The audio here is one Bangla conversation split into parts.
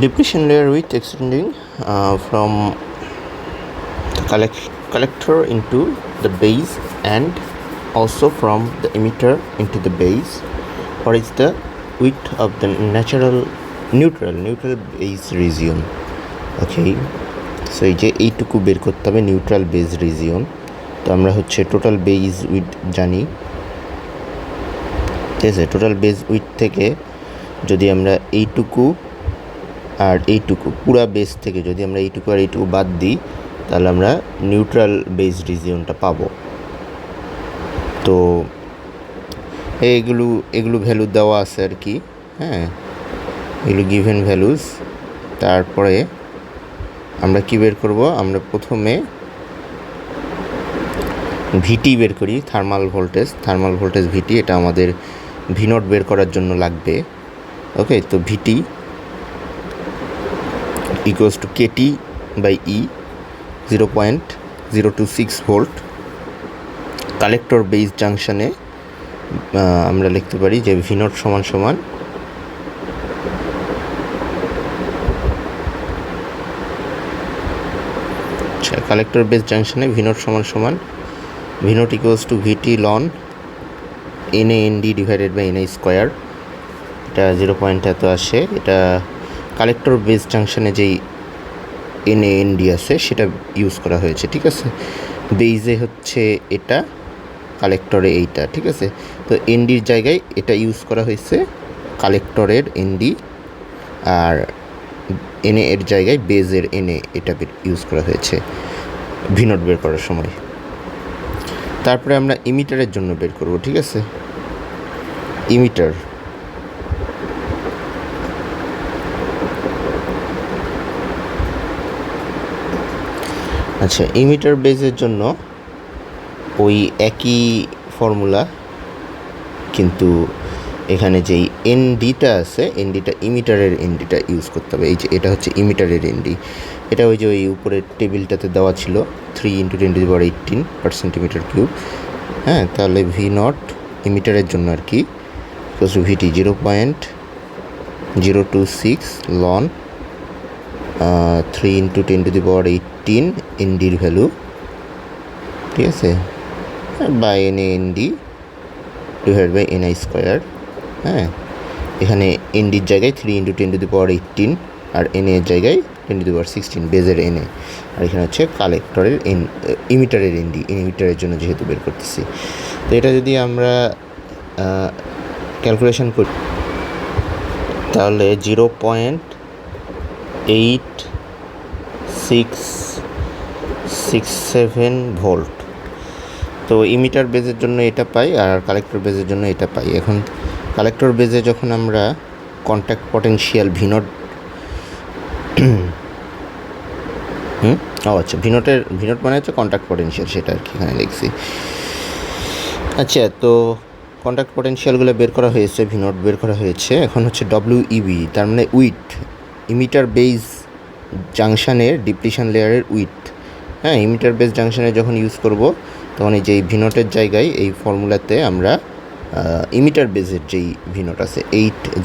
Depletion layer with extending from the collector into the base and also from the emitter into the base. What is the width of the neutral base region? Okay, so এই যে এইটুকু বের করতে হবে নিউট্রাল বেজ রিজিয়ন। তো আমরা হচ্ছে টোটাল বেজ উইথ জানি, ঠিক আছে। টোটাল বেজ উইথ থেকে যদি আমরা এইটুকু আর এইটুকু পুরা বেস থেকে যদি আমরা এইটুকু আর এইটুকু বাদ দিই তাহলে আমরা নিউট্রাল বেজ রিজিয়নটা পাবো। তো এগুলো ভ্যালু দেওয়া আছে আর কি, হ্যাঁ, এগুলো গিভেন ভ্যালুস। তারপরে আমরা কি বের করব? আমরা প্রথমে ভিটি বের করি, থার্মাল ভোল্টেজ ভিটি, এটা আমাদের ভিনট বের করার জন্য লাগবে। ওকে, তো VT equals to KT by E 0.026 volt. Collector base জাংশনে আমরা লিখতে পারি যে ভিনট সমান সমান কালেক্টর বেস জাংশনে ভিনট সমান সমান ভিনট ইকুয়ালস টু ভিটি লন NAND divided by NI square. এটা 0. এত আসে। এটা কালেক্টর বেস জাংশনে যেই NAND আছে সেটা ইউজ করা হয়েছে, ঠিক আছে। বেইজে হচ্ছে এটা, কালেক্টরে এইটা, ঠিক আছে। তো এনডির জায়গায় এটা ইউজ করা হয়েছে কালেক্টরের ND, আর NA এর জায়গায় বেজের NA এটা ইউজ করা হয়েছে ভিনট বের করার সময়। তারপরে আমরা ইমিটারের জন্য বের করব, ঠিক আছে। ইমিটার আচ্ছা, ইমিটার বেজের জন্য ওই একই ফর্মুলা, কিন্তু এখানে যেই NDটা আছে, NDটা ইমিটারের NDটা ইউজ করতে হবে। এই যে এটা হচ্ছে ইমিটারের ND, এটা ওই যে ওই উপরের টেবিলটাতে দেওয়া ছিল 3 × 10⁻18 per সেন্টিমিটার কিউব। হ্যাঁ, তাহলে V0 ইমিটারের জন্য আর কি VT 0.026 লন 3 × 10⁻18 NDর ভ্যালু, ঠিক আছে, by NAND divide by NI square. হ্যাঁ, এখানে NDর জায়গায় 3 × 10⁻18 আর NA এর জায়গায় 10⁻16 বেজের NA, আর এখানে হচ্ছে কালেক্টরের ইমিটারের ND, ইমিটারের জন্য যেহেতু বের করতেছি। তো এটা যদি আমরা ক্যালকুলেশন করি তাহলে 0.8667 ভোল্ট। তো ইমিটার বেজের জন্য এটা পাই আর কালেক্টর বেজের জন্য এটা পাই। এখন কালেক্টর বেজে যখন আমরা কন্ট্যাক্ট পটেনশিয়াল ভিনট আচ্ছা, ভিনট মানে হচ্ছে কন্ট্যাক্ট পটেনশিয়াল, সেটা আর কি এখানে লিখছি। আচ্ছা, তো কন্ট্যাক্ট পটেনশিয়ালগুলো বের করা হয়েছে, ভিনট বের করা হয়েছে। এখন হচ্ছে WEB, তার মানে উইথ, ইমিটার বেজ জাংশনের ডিপ্লিশন লেয়ারের উইথ। হ্যাঁ, ইমিটার বেজ জাংশনে যখন ইউজ করব তখন এই যেই ভিনটের জায়গায় এই ফর্মুলাতে আমরা ইমিটার বেজের যেই ভিনট আছে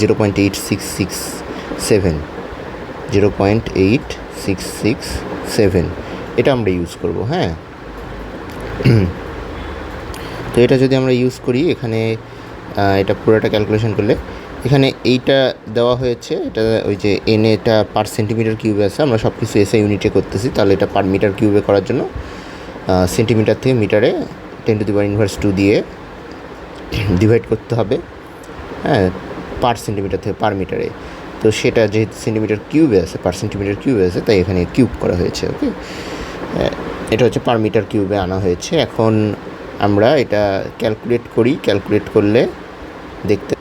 0.8667 এটা আমরা ইউজ করব। হ্যাঁ, তো এটা যদি আমরা ইউজ করি এখানে এটা পুরোটা ক্যালকুলেশন করলে এখানে এইটা দেওয়া হয়েছে, এটা ওই যে NAটা পার সেন্টিমিটার কিউবে আছে, আমরা সব কিছু SI ইউনিটে করতেছি, তাহলে এটা পার মিটার কিউবে করার জন্য সেন্টিমিটার থেকে মিটারে 10⁻⁻² দিয়ে ডিভাইড করতে হবে। হ্যাঁ, পার সেন্টিমিটার থেকে পার মিটারে। তো সেটা যেহেতু সেন্টিমিটার কিউবে আছে, পার সেন্টিমিটার কিউবে আছে, তাই এখানে কিউব করা হয়েছে। ওকে, এটা হচ্ছে পার মিটার কিউবে আনা হয়েছে। এখন আমরা এটা ক্যালকুলেট করি, ক্যালকুলেট করলে দেখতে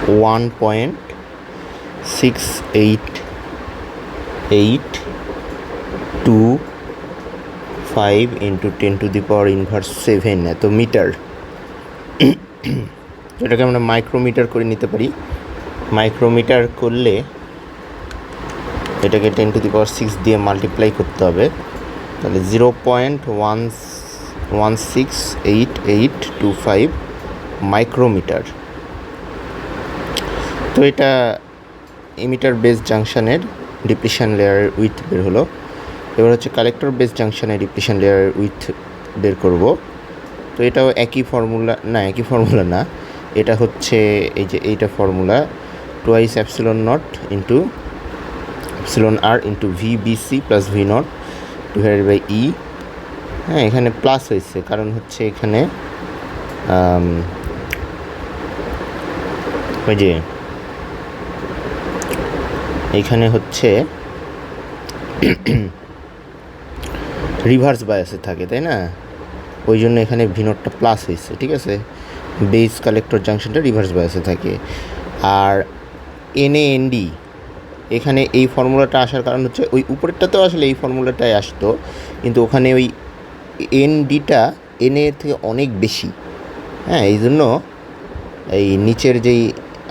1.6825 × 10⁻⁻7 এত মিটার। এটাকে আমরা মাইক্রোমিটার করে নিতে পারি। মাইক্রোমিটার করলে এটাকে 10⁻6 দিয়ে মাল্টিপ্লাই করতে হবে, তাহলে 0.16825 মাইক্রোমিটার। তো এটা ইমিটার বেস জাংশনের ডিপ্লিশন লেয়ারের উইথ বের হলো। এবার হচ্ছে কালেক্টর বেস জাংশনের ডিপ্লিশন লেয়ারের উইথ বের করব। তো এটাও একই ফর্মুলা না, এটা হচ্ছে এই যে এইটা formula twice epsilon not into epsilon r into VBC plus V not divided by e. হ্যাঁ, এখানে প্লাস হয়েছে কারণ হচ্ছে এখানে ওই যে এইখানে হচ্ছে রিভার্স বায়াসে থাকে, তাই না? ওই জন্য এখানে ভিনোটটা প্লাস হয়েছে, ঠিক আছে? বেস কালেক্টর জাংশনটা রিভার্স বায়াসে থাকে। আর এনএএনডি এখানে এই ফর্মুলাটা আসার কারণ হচ্ছে ওই উপরেরটাতেও আসলে এই ফর্মুলাটাই আসতো, কিন্তু ওখানে ওই এনডিটা এনএ থেকে অনেক বেশি। হ্যাঁ, এই জন্য এই নিচের যেই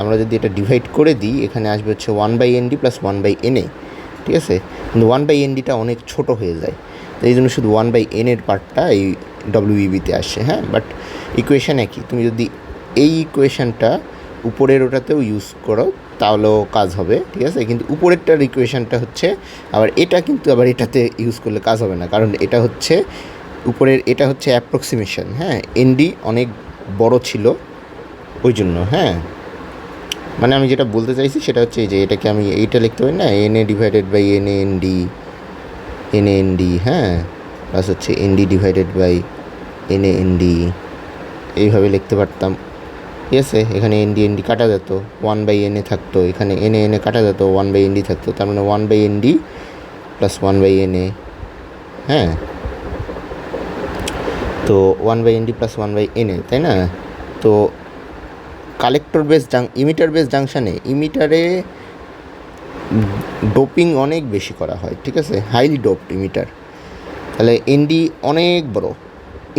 আমরা যদি এটা ডিভাইড করে দিই, এখানে আসবে হচ্ছে 1/ND প্লাস 1/NA, ঠিক আছে? কিন্তু 1/NDটা অনেক ছোট হয়ে যায়, তো এই জন্য শুধু 1/N এর পার্টটা এই WEBতে আসে। হ্যাঁ, বাট ইকুয়েশান একই। তুমি যদি এই ইকুয়েশানটা উপরের ওটাতেও ইউজ করো তাহলেও কাজ হবে, ঠিক আছে? কিন্তু উপরেরটার ইকুয়েশানটা হচ্ছে আবার এটা, কিন্তু আবার এটাতে ইউজ করলে কাজ হবে না, কারণ এটা হচ্ছে উপরের, এটা হচ্ছে অ্যাপ্রক্সিমেশন। হ্যাঁ, এনডি অনেক বড় ছিল ওই জন্য। হ্যাঁ, মানে আমি যেটা বলতে চাইছি সেটা হচ্ছে যে এটাকে আমি এইটা লিখতে পারি না, এনএ ডিভাইডেড বাই এনএএনডি, হ্যাঁ, প্লাস হচ্ছে এনডি ডিভাইডেড বাই এনএএনডি, এইভাবে লিখতে পারতাম, ঠিক আছে? এখানে এনডি কাটা যেত, 1/NA থাকতো, এখানে এনএ কাটা যেত, 1/ND থাকতো, তার মানে 1/ND প্লাস 1/NA। হ্যাঁ, তো 1/ND প্লাস 1/NA, তাই না? তো কালেক্টর বেস ইমিটার বেস জাংশনে ইমিটারে ডোপিং অনেক বেশি করা হয়, ঠিক আছে? হাইলি ডোপড ইমিটার, তাহলে এনডি অনেক বড়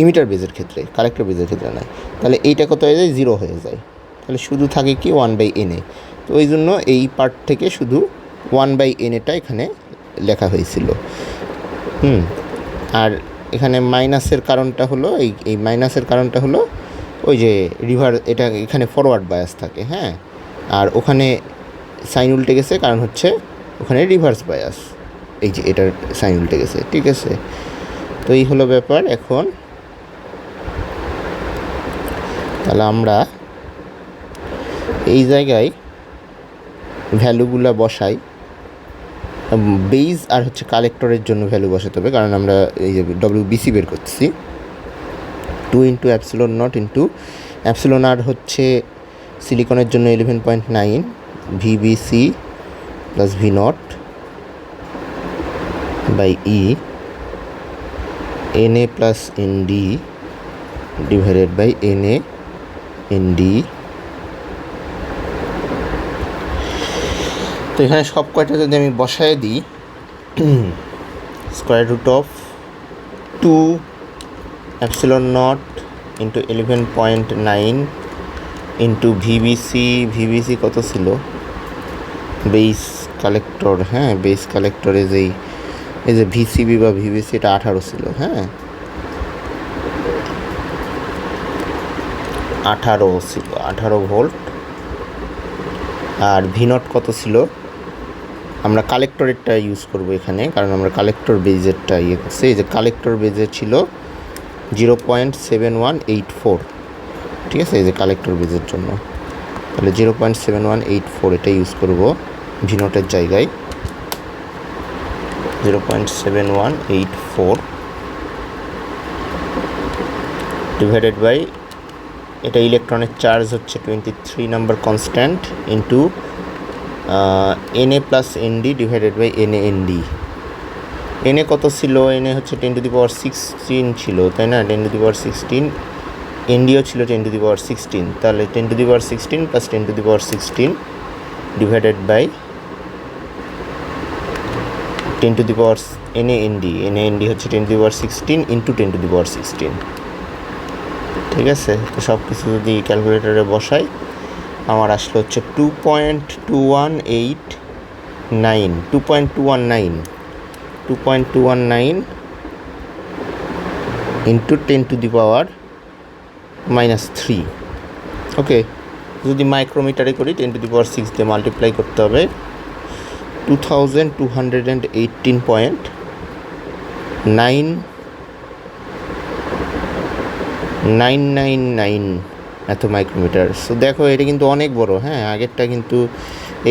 ইমিটার বেজের ক্ষেত্রে, কালেক্টর বেজের ক্ষেত্রে নয়। তাহলে এইটা কত হয়ে যায়? 0 হয়ে যায়। তাহলে শুধু থাকে কি 1/NA। তো ওই জন্য এই পার্ট থেকে শুধু 1/NAটা এখানে লেখা হয়েছিল। আর এখানে মাইনাসের কারণটা হলো এই মাইনাসের কারণটা হলো ওই যে এটা এখানে ফরওয়ার্ড বায়াস থাকে। হ্যাঁ, আর ওখানে সাইন উল্টে গেছে, কারণ হচ্ছে ওখানে রিভার্স বায়াস, এই যে এটার সাইন উল্টে গেছে, ঠিক আছে? তো এই হলো ব্যাপার। এখন তাহলে আমরা এই জায়গায় ভ্যালুগুলো বসাই, বেজ আর হচ্ছে কালেক্টরের জন্য ভ্যালু বসাতে হবে, কারণ আমরা এই যে WBC বের করছি। 2 into epsilon not into epsilon r হচ্ছে সিলিকনের জন্য 11.9 VBC plus V not by e NA plus ND divided by NA ND. তো এখানে সব কয়টা যদি আমি বসায় দিই, square root of 2 epsilon not into 11.9 into VBC কত ছিল? বেস কালেক্টর, হ্যাঁ, বেস কালেক্টরে এই যে ভিসিবি বা ভিবিসি, এটা 18 ছিল। হ্যাঁ, 18 ছিল, 18 ভোল্ট। আর ভিনট কত ছিল? আমরা কালেক্টরেরটা ইউজ করব এখানে, কারণ আমরা কালেক্টর বেজেরটা ইয়ে করছি। এই যে কালেক্টর বেজে ছিল 0.7184, ঠিক আছে? এই যে কালেক্টর বেজের জন্য, তাহলে 0.7184 এটা ইউজ করব ভিনটের জায়গায়। 0.7184 ডিভাইডেড বাই, এটা ইলেকট্রনের চার্জ হচ্ছে 23 number constant into NA plus ND divided by NA ND. NA কত ছিল? এনএ হচ্ছে 10⁻16 ছিল, তাই না? 10⁻16। এনডিও ছিল 10⁻16, তাহলে 10⁻16 প্লাস 10⁻16 ডিভাইডেড বাই 10 এনএএনডি হচ্ছে 10⁻16 ইন্টু 10⁻16, ঠিক আছে? তো সব কিছু যদি ক্যালকুলেটারে বসাই, আমার আসলে হচ্ছে 2.219 ইন্টু 10⁻³ ওকে, যদি মাইক্রোমিটারে করি 10⁻6 দিয়ে মাল্টিপ্লাই করতে হবে, 2218.999 এত মাইক্রোমিটার। সো দেখো এটা কিন্তু অনেক বড়, হ্যাঁ, আগেরটা কিন্তু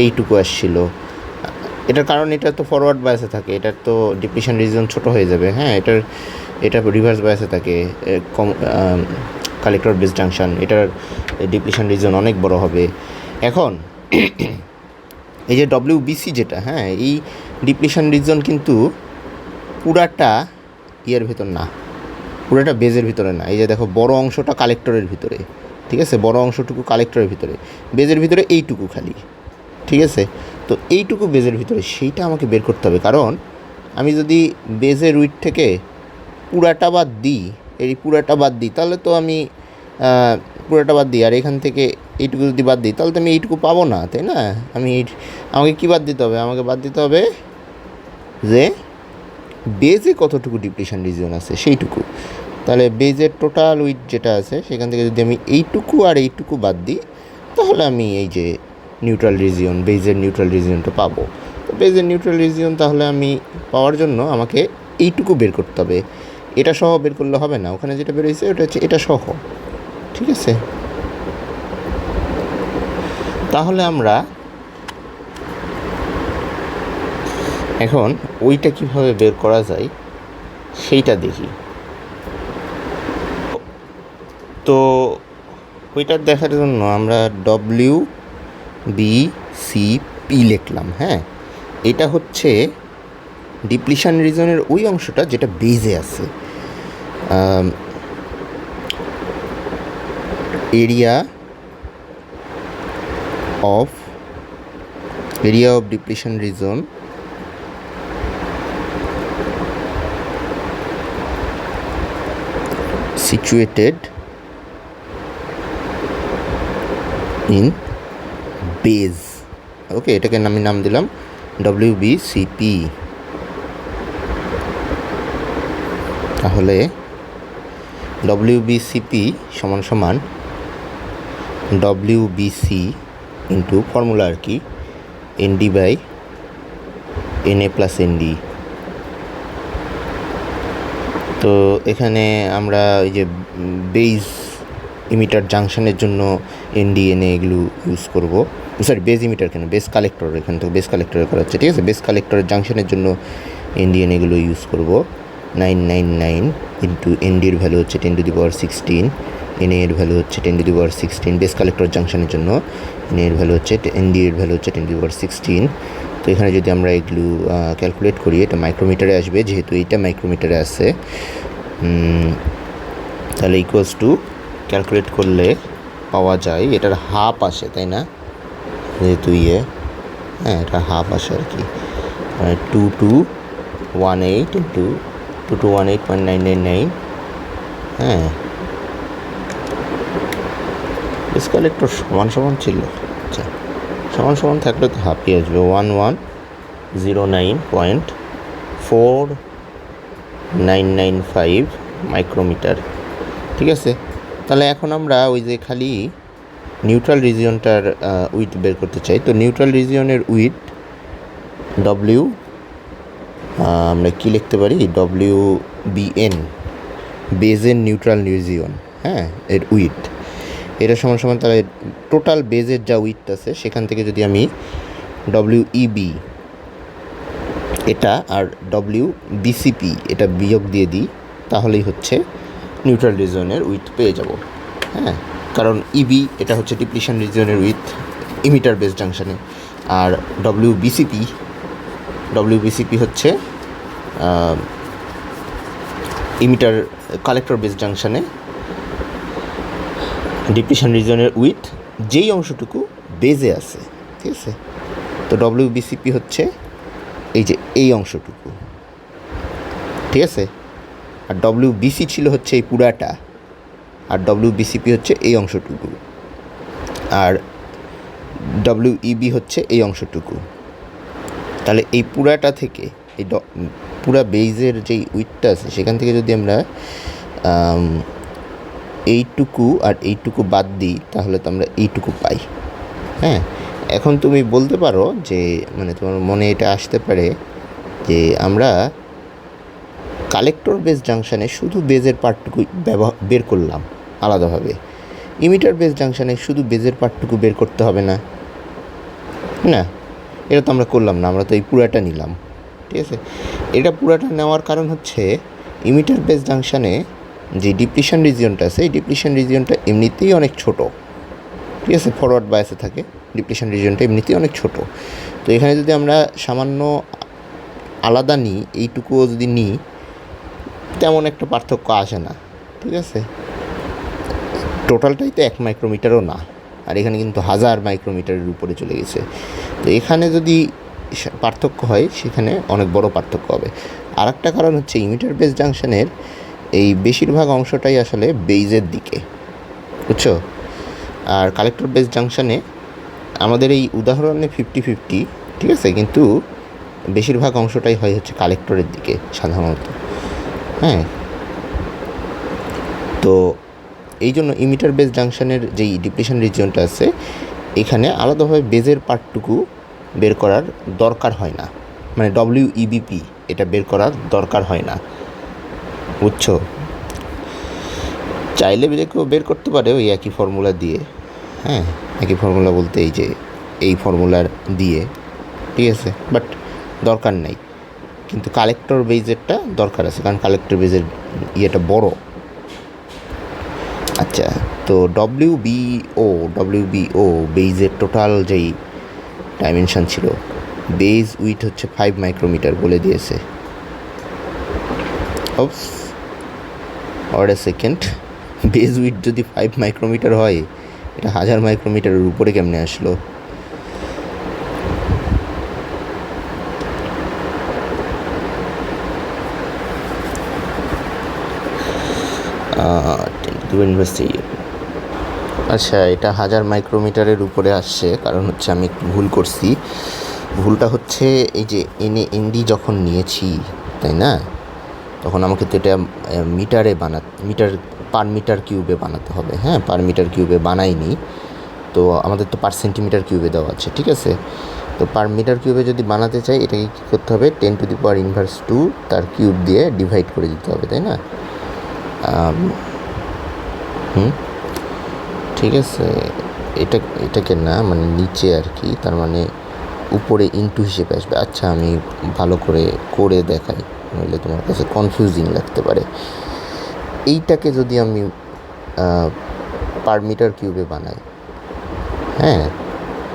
এইটুকু আসছিল। এটার কারণ এটা তো ফরওয়ার্ড বায়াসে থাকে, এটার তো ডিপ্লিশন রিজন ছোট হয়ে যাবে, হ্যাঁ, এটা রিভার্স বায়াসে থাকে, কালেক্টর বেস জাংশন, এটার ডিপ্লিশন রিজন অনেক বড় হবে। এখন এই যে ডব্লিউবিসি যেটা, হ্যাঁ, এই ডিপ্লিশন রিজন কিন্তু পুরাটা ইয়ের ভিতর না, পুরাটা বেজের ভিতরে না। এই যে দেখো বড় অংশটা কালেক্টরের ভিতরে, ঠিক আছে, বড় অংশটুকু কালেক্টরের ভিতরে, বেজের ভিতরে এইটুকু খালি, ঠিক আছে। তো এইটুকু বেজের ভিতরে সেইটা আমাকে বের করতে হবে, কারণ আমি যদি বেজের উইড থেকে পুরাটা বাদ দিই, এই পুরাটা বাদ দিই, তাহলে তো আমি পুরাটা বাদ দিই আর এখান থেকে এইটুকু যদি বাদ দিই তাহলে তো আমি এইটুকু পাবো না, তাই না? আমাকে কী বাদ দিতে হবে? আমাকে বাদ দিতে হবে যে বেজে কতটুকু ডিপ্লিশন রিজন আছে সেইটুকু। তাহলে বেজের টোটাল উইড যেটা আছে সেখান থেকে যদি আমি এইটুকু আর এইটুকু বাদ দিই তাহলে আমি এই যে নিউট্রাল রিজিয়ন, বেজের নিউট্রাল রিজিয়নটা পাবো। তো বেজের নিউট্রাল রিজিয়ন তাহলে আমি পাওয়ার জন্য আমাকে এইটুকু বের করতে হবে, এটা সহ বের করলে হবে না। ওখানে যেটা বের হয়েছে ওটা হচ্ছে এটা সহ, ঠিক আছে। তাহলে আমরা এখন ওইটা কিভাবে বের করা যায় সেইটা দেখি। তো ওইটা দেখার জন্য আমরা WBCP লিখলাম, হ্যাঁ। এটা হচ্ছে ডিপ্লিশন রিজনের ওই অংশটা যেটা বেজে আছে। Area of depletion reason situated in base, ওকে, এটাকে আমি নাম দিলাম WBCP। তাহলে WBCP সমান সমান WBC ইন্টু ফর্মুলা আর কি ND by NA plus ND। তো এখানে আমরা এই যে বেজ ইমিটার জাংশনের জন্য ND NA এগুলো ইউজ করব, সরি বেজ ইমিটার কেন, বেস কালেক্টর, এখান থেকে বেস কালেক্টরে করা হচ্ছে, ঠিক আছে। বেস কালেক্টরের জাংশনের জন্য ND NA এগুলো ইউজ করব। 999 ইন্টু ND এর ভ্যালু হচ্ছে 10⁻16, NA এর ভ্যালু হচ্ছে 10⁻16। বেস কালেক্টর জাংশনের জন্য NA এর ভ্যালু হচ্ছে, ND এর ভ্যালু হচ্ছে 10⁻16। তো এখানে যদি আমরা এগুলো ক্যালকুলেট করি, এটা মাইক্রোমিটারে আসবে, যেহেতু এইটা মাইক্রোমিটারে আছে, তাহলে ইকুয়ালস টু ক্যালকুলেট করলে পাওয়া যায় এটার হাফ আসে, তাই না, যেহেতু হ্যাঁ, এটা হাফ আসে আর কি, 2218 ইন্টু 2218.999, হ্যাঁ। বেস কালেক্টর সমান সমান ছিল, আচ্ছা, সমান সমান থাকলে তো হাফই আসবে, 1109.4995 মাইক্রোমিটার, ঠিক আছে। তাহলে এখন আমরা ওই যে খালি নিউট্রাল রিজিয়নটার উইথ বের করতে চাই। তো নিউট্রাল রিজিয়নের উইথ আমরা কি লিখতে পারি, WBN, বেজের নিউট্রাল রিজিয়ন, হ্যাঁ, এর উইথ, এটা সমান সমান তাহলে টোটাল বেজের যা উইথ আছে সেখান থেকে যদি আমি WEB এটা আর WBCP এটা বিয়োগ দিয়ে দিই তাহলেই হচ্ছে নিউট্রাল রিজিয়নের উইথ পেয়ে যাব, হ্যাঁ। কারণ ইবি এটা হচ্ছে ডিপ্লিশন রিজিয়নের উইথ ইমিটার বেস জাংশনে, আর WBCP হচ্ছে ইমিটার কালেক্টর বেস জাংশনে ডিপ্লিশন রিজিয়নের উইথ যেই অংশটুকু বেজে আছে, ঠিক আছে। তো WBCP হচ্ছে এই যে এই অংশটুকু, ঠিক আছে, আর WBC ছিল হচ্ছে এই পুরাটা, আর WBCP হচ্ছে এই অংশটুকু, আর WEB হচ্ছে এই অংশটুকু। তাহলে এই পুরাটা থেকে এই পুরা বেজের যেই উইথটা আছে সেখান থেকে যদি আমরা এইটুকু আর এইটুকু বাদ দিই তাহলে তো আমরা এইটুকু পাই, হ্যাঁ। এখন তুমি বলতে পারো যে মানে তোমার মনে এটা আসতে পারে যে আমরা কালেক্টর বেস জাংশনে শুধু বেজের পার্টটুকু বের করলাম আলাদাভাবে, ইমিটার বেস জাংশনে শুধু বেজের পার্টটুকু বের করতে হবে না, না এটা তো আমরা করলাম না, আমরা তো এই পুরাটা নিলাম। ঠিক আছে, এটা পুরাটা নেওয়ার কারণ হচ্ছে ইমিটার বেস জাংশনে যে ডিপ্লিশন রিজিয়নটা আছে, এই ডিপ্লিশন রিজিয়নটা এমনিতেই অনেক ছোট। ঠিক আছে, ফরওয়ার্ড বায়াসে থাকে, ডিপ্লিশন রিজিয়নটা এমনিতেই অনেক ছোট। তো এখানে যদি আমরা সামান্য আলাদা নিই, এইটুকুও যদি নিই, তেমন একটা পার্থক্য আসে না। ঠিক আছে, টোটালটাই তো 1 মাইক্রোমিটারও না, আর এখানে কিন্তু 1000 মাইক্রোমিটারের উপরে চলে গেছে। তো এখানে যদি পার্থক্য হয় সেখানে অনেক বড় পার্থক্য হবে। আর একটা কারণ হচ্ছে ইমিটার বেস জাংশনের এই বেশিরভাগ অংশটাই আসলে বেইজের দিকে, বুঝছো। আর কালেক্টর বেস জাংশনে আমাদের এই উদাহরণে 50-50, ঠিক আছে, কিন্তু বেশিরভাগ অংশটাই হয় হচ্ছে কালেক্টরের দিকে সাধারণত। হ্যাঁ, তো এই জন্য ইমিটার বেস জাংশনের যেই ডিপ্লিশন রিজিয়নটা আছে, এখানে আলাদাভাবে বেজের পার্টটুকু বের করার দরকার হয় না, মানে WEBP এটা বের করার দরকার হয় না, বুঝছো। চাইলে কেউ বের করতে পারে ওই একই ফর্মুলা দিয়ে। হ্যাঁ, একই ফর্মুলা বলতে এই যে এই ফর্মুলার দিয়ে, ঠিক আছে, বাট দরকার নেই। কিন্তু কালেক্টর বেজেরটা দরকার আছে, কারণ কালেক্টর বেজের ইয়েটা বড়। আচ্ছা, তো WBO বেজের টোটাল যেই ডাইমেনশন ছিল, বেজ উইথ হচ্ছে 5 মাইক্রোমিটার বলে দিয়েছে। Or a second, base with যদি 5 মাইক্রোমিটার হয়, এটা 1000 মাইক্রোমিটারের উপরে কেমনে আসলো? আচ্ছা, এটা 1000 মাইক্রোমিটারের উপরে আসছে, কারণ হচ্ছে আমি একটু ভুল করছি। ভুলটা হচ্ছে এই যে ND যখন নিয়েছি, তাই না, তখন আমাকে তো এটা মিটারে মিটার পার মিটার কিউবে বানাতে হবে। হ্যাঁ, পার মিটার কিউবে বানাইনি, তো আমাদের তো পার সেন্টিমিটার কিউবে দেওয়া আছে। ঠিক আছে, তো পার মিটার কিউবে যদি বানাতে চাই, এটাকে কী করতে হবে, 10⁻⁻² তার কিউব দিয়ে ডিভাইড করে দিতে হবে, তাই না? ঠিক আছে, এটাকে না, মানে নিচে আর কি, তার মানে উপরে ইনটু হিসেবে আসবে। আচ্ছা, আমি ভালো করে দেখাই, নইলে তোমার কাছে কনফিউজিং লাগতে পারে। এইটাকে যদি আমি পার মিটার কিউবে বানাই, হ্যাঁ,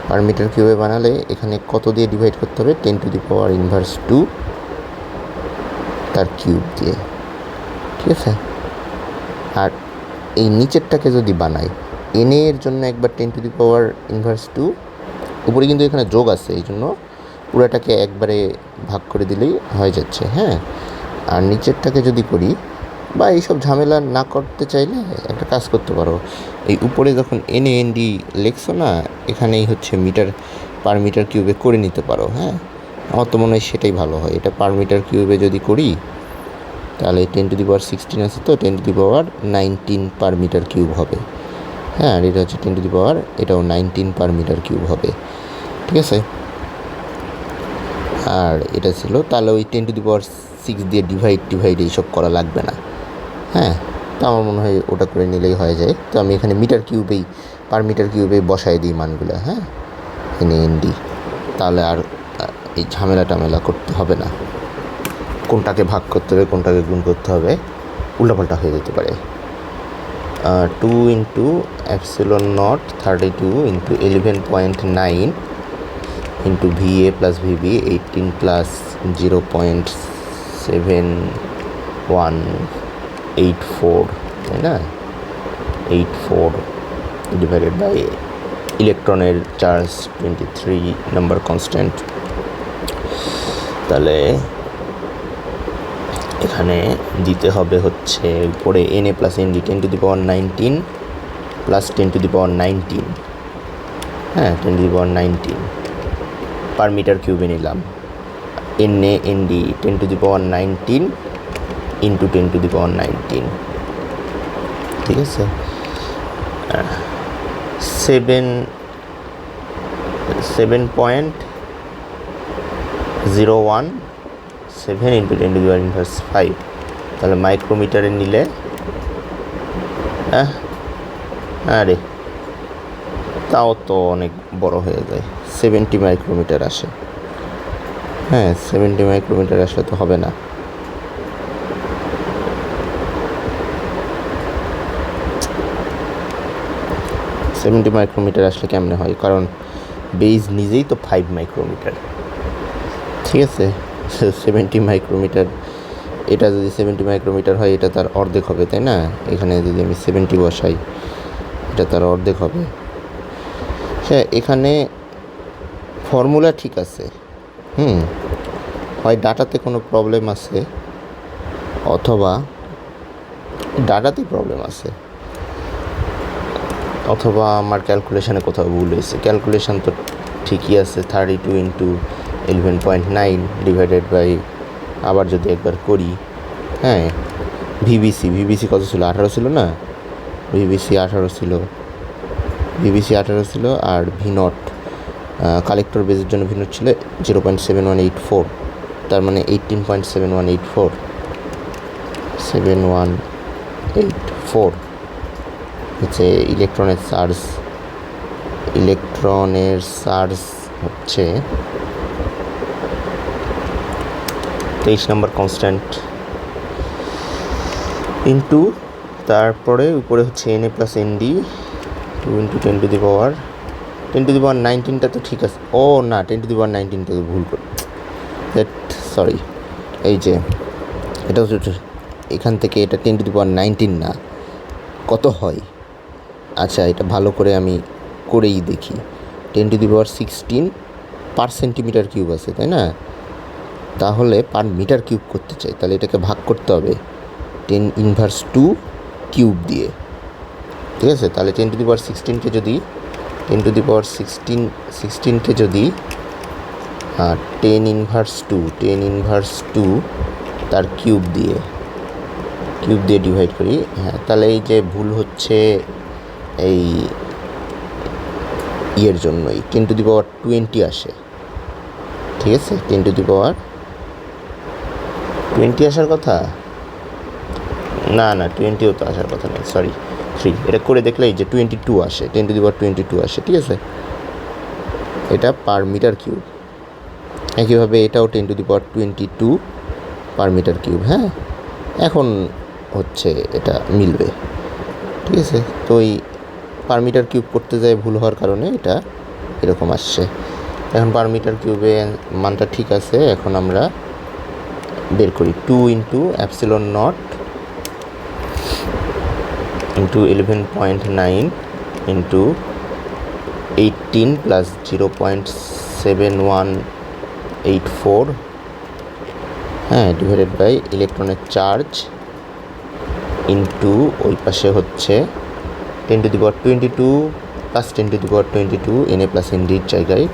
পার মিটার কিউবে বানালে এখানে কত দিয়ে ডিভাইড করতে হবে, 10⁻⁻² তার কিউব দিয়ে। ঠিক আছে, আর এই নিচেরটাকে যদি বানাই, এর জন্য একবার 10⁻⁻², উপরে কিন্তু এখানে যোগ আছে, এই জন্য পুরাটাকে একবারে ভাগ করে দিলেই হয়ে যাচ্ছে। হ্যাঁ, আর নিচেরটাকে যদি করি, বা এইসব ঝামেলা না করতে চাইলে একটা কাজ করতে পারো, এই উপরে যখন ND লেখছো না, এখানেই হচ্ছে পার মিটার কিউবে করে নিতে পারো। হ্যাঁ, আমার তো মনে হয় সেটাই ভালো হয়। এটা পার মিটার কিউবে যদি করি, তাহলে 10⁻16 আছে, তো 10⁻19 পার মিটার কিউব হবে। হ্যাঁ, আর এটা হচ্ছে 10⁻, এটাও 19 পার মিটার কিউব হবে। ঠিক আছে, আর এটা ছিল, তাহলে ওই 10⁻6 দিয়ে ডিভাইড এইসব করা লাগবে না। হ্যাঁ, তো আমার মনে হয় ওটা করে নিলেই হয়ে যায়। তো আমি এখানে পার মিটার কিউবেই বসাই দিই মানগুলো। হ্যাঁ, ND, তাহলে আর এই ঝামেলা করতে হবে না, কোনটাকে ভাগ করতে হবে কোনটাকে গুণ করতে হবে, উল্টাপাল্টা হয়ে যেতে পারে। 2 × ε0 32 × 11.9 × VA + VB 18 + 0.7184, তাই না, 84 ডিভাইডেড বাই ইলেকট্রনের চার্জ 23 নাম্বার কনস্ট্যান্ট। তাহলে এখানে দিতে হবে হচ্ছে উপরে NA + ND 10⁻19 + 10⁻19, হ্যাঁ, 10⁻19 পার মিটার কিউবে নিলাম। NA ND 10⁻19 × 10⁻19, ঠিক আছে, 7 7.017 ইন্টু 10⁻⁵ তাহলে মাইক্রোমিটারে নিলে আরে তাও তো অনেক বড় হয়ে যায়, 70 মাইক্রোমিটার আসে। 70 মাইক্রোমিটার আসলে তো হবে না। সেভেন্টি মাইক্রোমিটার আসলে কেমনে হয়, কারণ বেজ নিজেই তো 5 মাইক্রোমিটার, ঠিক আছে। 70 মাইক্রোমিটার, এটা যদি 70 মাইক্রোমিটার হয় এটা তার অর্ধেক হবে, তাই না? এখানে যদি আমি 70 বসাই এটা তার অর্ধেক হবে। হ্যাঁ, এখানে ফর্মুলা ঠিক আছে, হয় ডাটাতে কোনো প্রবলেম আছে অথবা ডাটাতেই প্রবলেম আছে, অথবা আমার ক্যালকুলেশানে কোথাও ভুল হয়েছে। ক্যালকুলেশান তো ঠিকই আছে, 32 ইন্টু 11.9 ডিভাইডেড বাই, আবার যদি একবার করি, ভিবিসি কত ছিল? 18 ছিল না? ভিবিসি 18 ছিল, আর ভিনট কালেক্টর বেজের জন্য ভিনট ছিল 0.7184, তার মানে 18.7184 হচ্ছে ইলেকট্রনের চার্জ হচ্ছে 23 নম্বর কনস্ট্যান্ট ইন্টু, তারপরে উপরে হচ্ছে Na প্লাস Nd 2 ইন্টু 10⁻19টা তো ঠিক আছে। ও না, 10⁻19টা তো ভুল করে, সরি, এই যে এটা হচ্ছে এখান থেকে এটা 10⁻19 না, কত হয়? আচ্ছা, এটা ভালো করে আমি করেই দেখি। 10⁻16 পার সেন্টিমিটার কিউব আছে, তাই না? তাহলে পার মিটার কিউব করতে চাই, তাহলে এটাকে ভাগ করতে হবে 10⁻2 কিউব দিয়ে, ঠিক আছে। তাহলে 10⁻16কে যদি 10⁻2 তার কিউব দিয়ে ডিভাইড করি, তাহলে এই যে ভুল হচ্ছে এই ইয়ের জন্যই 10⁻20 আসে, ঠিক আছে। 10⁻20 আসার কথা না, 20ও তো আসার কথা নেই, সরি 3। এটা করে দেখলে এই যে 22 আসে, 10⁻22 আসে, ঠিক আছে। এটা পার মিটার কিউব। একইভাবে এটাও 10⁻22 পার মিটার কিউব। এখন হচ্ছে এটা মিলবে, ঠিক আছে। তো এই পার মিটার কিউব করতে যায় ভুল হওয়ার কারণে এটা এরকম আসছে। এখন পার মিটার কিউবে মানটা ঠিক আছে। এখন আমরা বের করি 2 into epsilon naught into 11.9 into 18 plus 0.7184 divided by ইলেকট্রনের চার্জ ইন্টু ওই পাশে হচ্ছে 10⁻22 প্লাস 10⁻22 Na প্লাস Ndর জায়গায়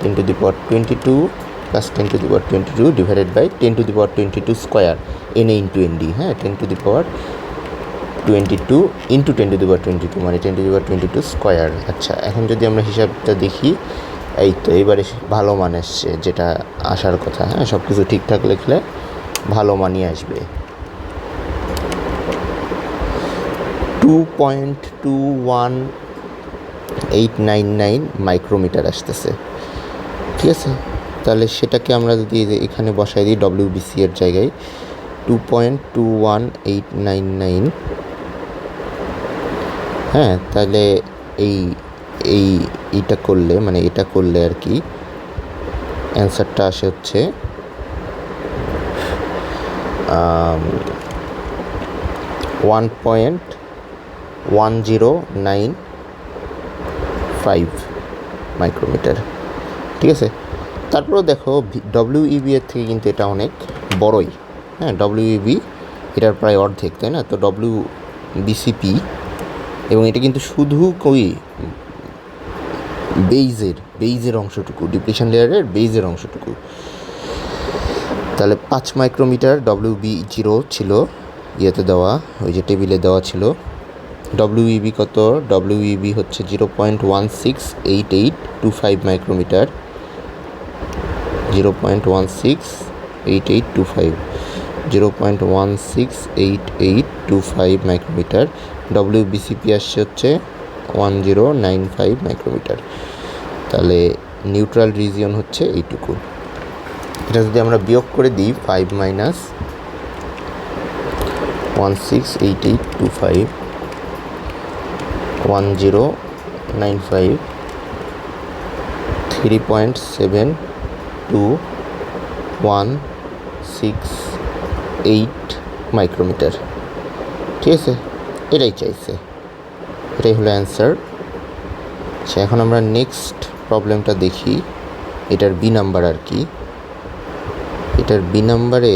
10⁻22 plus 10⁻22 divided by 10⁻22 square Na into Nd, 10⁻22 into 10⁻22 মানে 10⁻22 স্কোয়ার। আচ্ছা, এখন যদি আমরা হিসাবটা দেখি, এই তো এবারে ভালো মান আসছে, যেটা আসার কথা। সব কিছু ঠিকঠাক লিখলে ভালো মানই আসবে। 2.21899 মাইক্রোমিটার আসতেছে, ঠিক আছে। তাহলে সেটাকে আমরা যদি এখানে বসাই দিই WBC এর জায়গায় 2.21899, তাহলে এইটা করলে, মানে এটা করলে আর কি অ্যান্সারটা আসে হচ্ছে 1.1095 মাইক্রোমিটার, ঠিক আছে। তারপরেও দেখো WEB এর থেকে কিন্তু এটা অনেক বড়ই, WEB এটার প্রায় অর্ধেক, তাই না? তো WBCP, এবং এটা কিন্তু শুধু বেইজের অংশটুকু, ডিপ্লিশন লেয়ারের বেইজের অংশটুকু। তাহলে 5 মাইক্রোমিটার WB0 ছিল ইয়েতে দেওয়া, ওই যে টেবিলে দেওয়া ছিল WeB কত? WeB হচ্ছে 0.168825 মাইক্রোমিটার, 0.168825 0.168825 মাইক্রোমিটার। WBCP আসছে হচ্ছে 1095 মাইক্রোমিটার। তাহলে নিউট্রাল রিজিয়ন হচ্ছে এইটুকু। এটা যদি আমরা বিয়োগ করে দিই 5 মাইনাস 168825 1095 3.7216 মাইক্রোমিটার। ঠিক আছে, এটাই চাইছে, এটাই হলো অ্যান্সার। আচ্ছা, এখন আমরা নেক্সট প্রবলেমটা দেখি। এটার বি নাম্বার আর কি। এটার বি নাম্বারে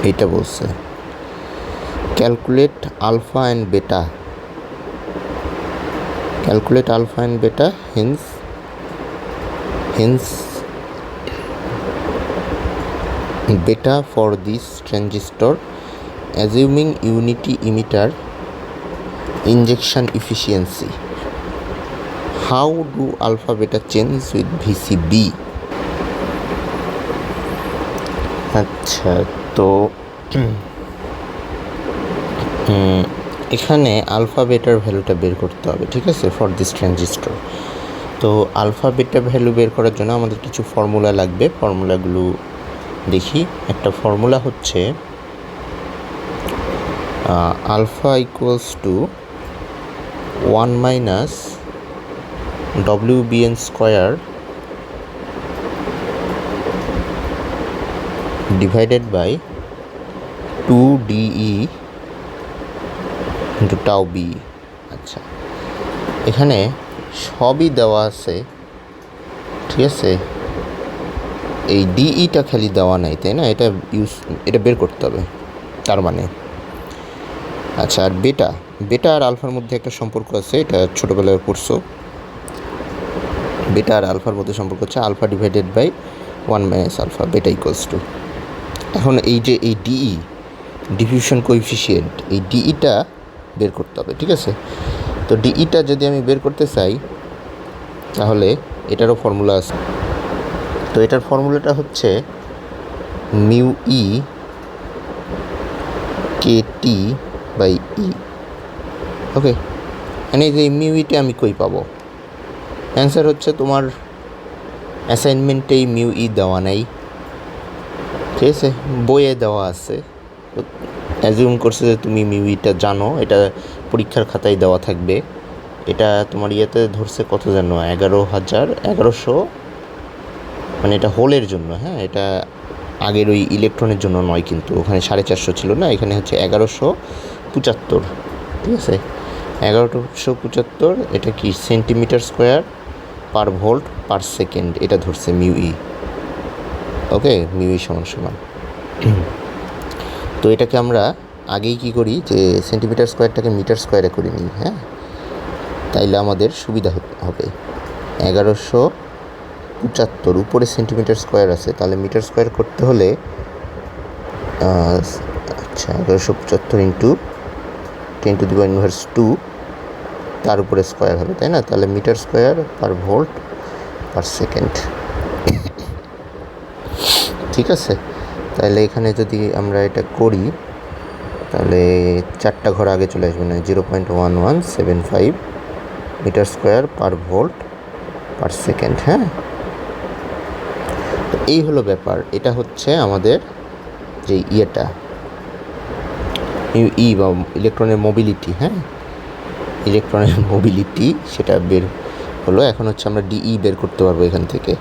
এইটা বলছে ক্যালকুলেট আলফা অ্যান্ড বেটা, ক্যালকুলেট আলফা অ্যান্ড বেটা, hence beta for this transistor assuming unity emitter injection efficiency. How do alpha beta change with VCB? আচ্ছা, তো এখানে আলফা বেটার ভ্যালুটা বের করতে হবে, ঠিক আছে, ফর দিস ট্রানজিস্টর। তো আলফা বেটা ভ্যালু বের করার জন্য আমাদের কিছু ফর্মুলা লাগবে। ফর্মুলাগুলো দেখি। একটা ফর্মুলা হচ্ছে alpha equals to 1 minus WBN square divided by 2DE into tau B. আচ্ছা, এখানে সবই দেওয়া আছে, ঠিক আছে, এই ডিইটা খালি দেওয়া নাই, তাই না? এটা বের করতে হবে তার মানে। আচ্ছা, আর বেটা আর আলফার মধ্যে একটা সম্পর্ক আছে, এটা ছোটোবেলায় পড়ছো। বেটা আর আলফার মধ্যে সম্পর্ক হচ্ছে alpha divided by 1 minus alpha, beta equals to. এখন এই যে এই ডিই, ডিফিউশন কোএফিসিয়েন্ট, এই ডিইটা বের করতে হবে, ঠিক আছে। তো ডিইটা যদি আমি বের করতে চাই তাহলে এটারও ফর্মুলা আছে। তো এটার ফর্মুলাটা হচ্ছে mu E K T by E. ওকে, মানে এই যে মিউ ইটা আমি কই পাবো? অ্যান্সার হচ্ছে তোমার অ্যাসাইনমেন্টেই মিউ ই দেওয়া নাই, ঠিক আছে, বইয়ে দেওয়া আছে। অ্যাজিউম করছে যে তুমি মিউ ইটা জানো, এটা পরীক্ষার খাতায় দেওয়া থাকবে। এটা তোমার ইয়েতে ধরছে কত জানো? 11,1100, মানে এটা হোলের জন্য, হ্যাঁ, এটা আগের ওই ইলেকট্রনের জন্য নয়, কিন্তু ওখানে 450 ছিল না, এখানে হচ্ছে 1175, ঠিক আছে, 1175। এটা কি centimetre square per volt per second, এটা ধরছে মিউ ই। ওকে, মিউ ই সমান সমান। তো এটাকে আমরা আগেই কি করি, যে সেন্টিমিটার স্কোয়ারটাকে মিটার স্কোয়ারে করে নিই, হ্যাঁ, তাইলে আমাদের সুবিধা হবে। 1175 উপরে সেন্টিমিটার স্কোয়ার আছে, তাহলে মিটার স্কোয়ার করতে হলে আচ্ছা 1175 ইন্টু 10⁻⁻², তার উপরে স্কোয়ার হবে, তাই না? তাহলে metre square per volt per second, ঠিক আছে। তাহলে এখানে যদি আমরা এটা করি তাহলে 4টা ঘর আগে চলে আসবে, না 0.1175 metre square per volt per second. হ্যাঁ, তো এই হলো ব্যাপার। এটা হচ্ছে আমাদের যে ইয়েটা ই বা ইলেকট্রনের মোবিলিটি, হ্যাঁ, ইলেকট্রনের মোবিলিটি সেটা বের হলো। এখন হচ্ছে আমরা ডিই বের করতে পারবো এখান থেকে।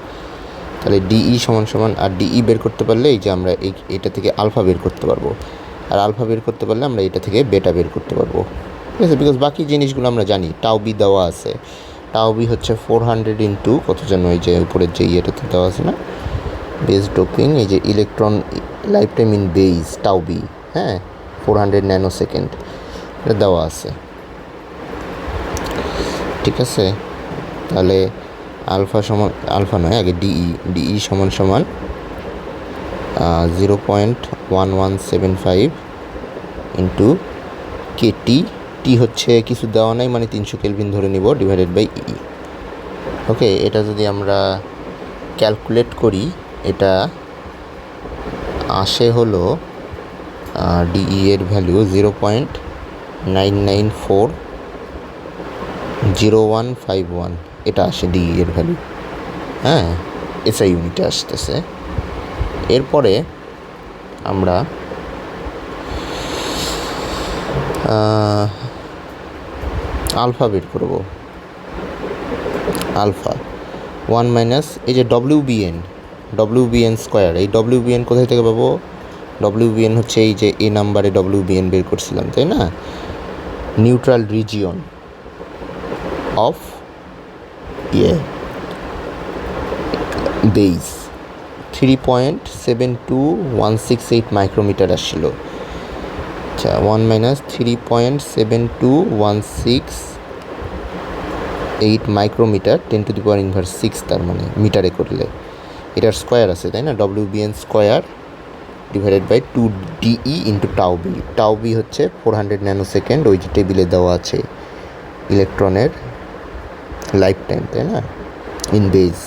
তাহলে ডিই সমান সমান, আর ডিই বের করতে পারলে এই যে আমরা এটা থেকে আলফা বের করতে পারবো, আর আলফা বের করতে পারলে আমরা এটা থেকে বেটা বের করতে পারবো, ঠিক আছে। বিকজ বাকি জিনিসগুলো আমরা জানি, টাউ বি দেওয়া আছে। টাউ বি হচ্ছে 400 ইন্টু কত যেন, এই যে উপরের যে ইয়েটাতে দেওয়া আছে না, বেস ডোপিং, এই যে electron life time in base tau B, হ্যাঁ, 400 ন্যানো সেকেন্ড, এটা দেওয়া আছে। ঠিক আছে, তাহলে আলফা সমান, আলফা নয় আগে ডিই সমান সমান 0.1175 ইন্টু কেটি, টি হচ্ছে কিছু দেওয়া নাই মানে 300 কেলভিন ধরে নিব, ডিভাইডেড বাই ই। ওকে, এটা যদি আমরা ক্যালকুলেট করি এটা আসে হলো ডিই এর ভ্যালু 0.9940151, এটা আসে ডিই এর ভ্যালু। হ্যাঁ, এসআই ইউনিটে আসতেছে। এরপরে আমরা আলফা বের করব। আলফা 1 মাইনাস এই যে ডব্লিউবিএন স্কোয়ার, এই ডব্লিউবিএন কোথায় থেকে পাবো? ডব্লিউবিএন হচ্ছে এই যে এ নাম্বারে ডব্লিউবিএন বের করছিলাম, তাই না? Neutral region of base 3.72168 micrometre আসছিল। আচ্ছা, 1 মাইনাস 3.72168 মাইক্রোমিটার 10⁻⁶, তার মানে মিটারে করলে এটার স্কোয়ার আছে, তাই না? WBN square divided by 2 DE into tau B. Tau B হচ্ছে 400 ন্যানোসেকেন্ড, ওই যে টেবিলে দেওয়া আছে ইলেকট্রনের লাইফ টাইম, তাই না? In base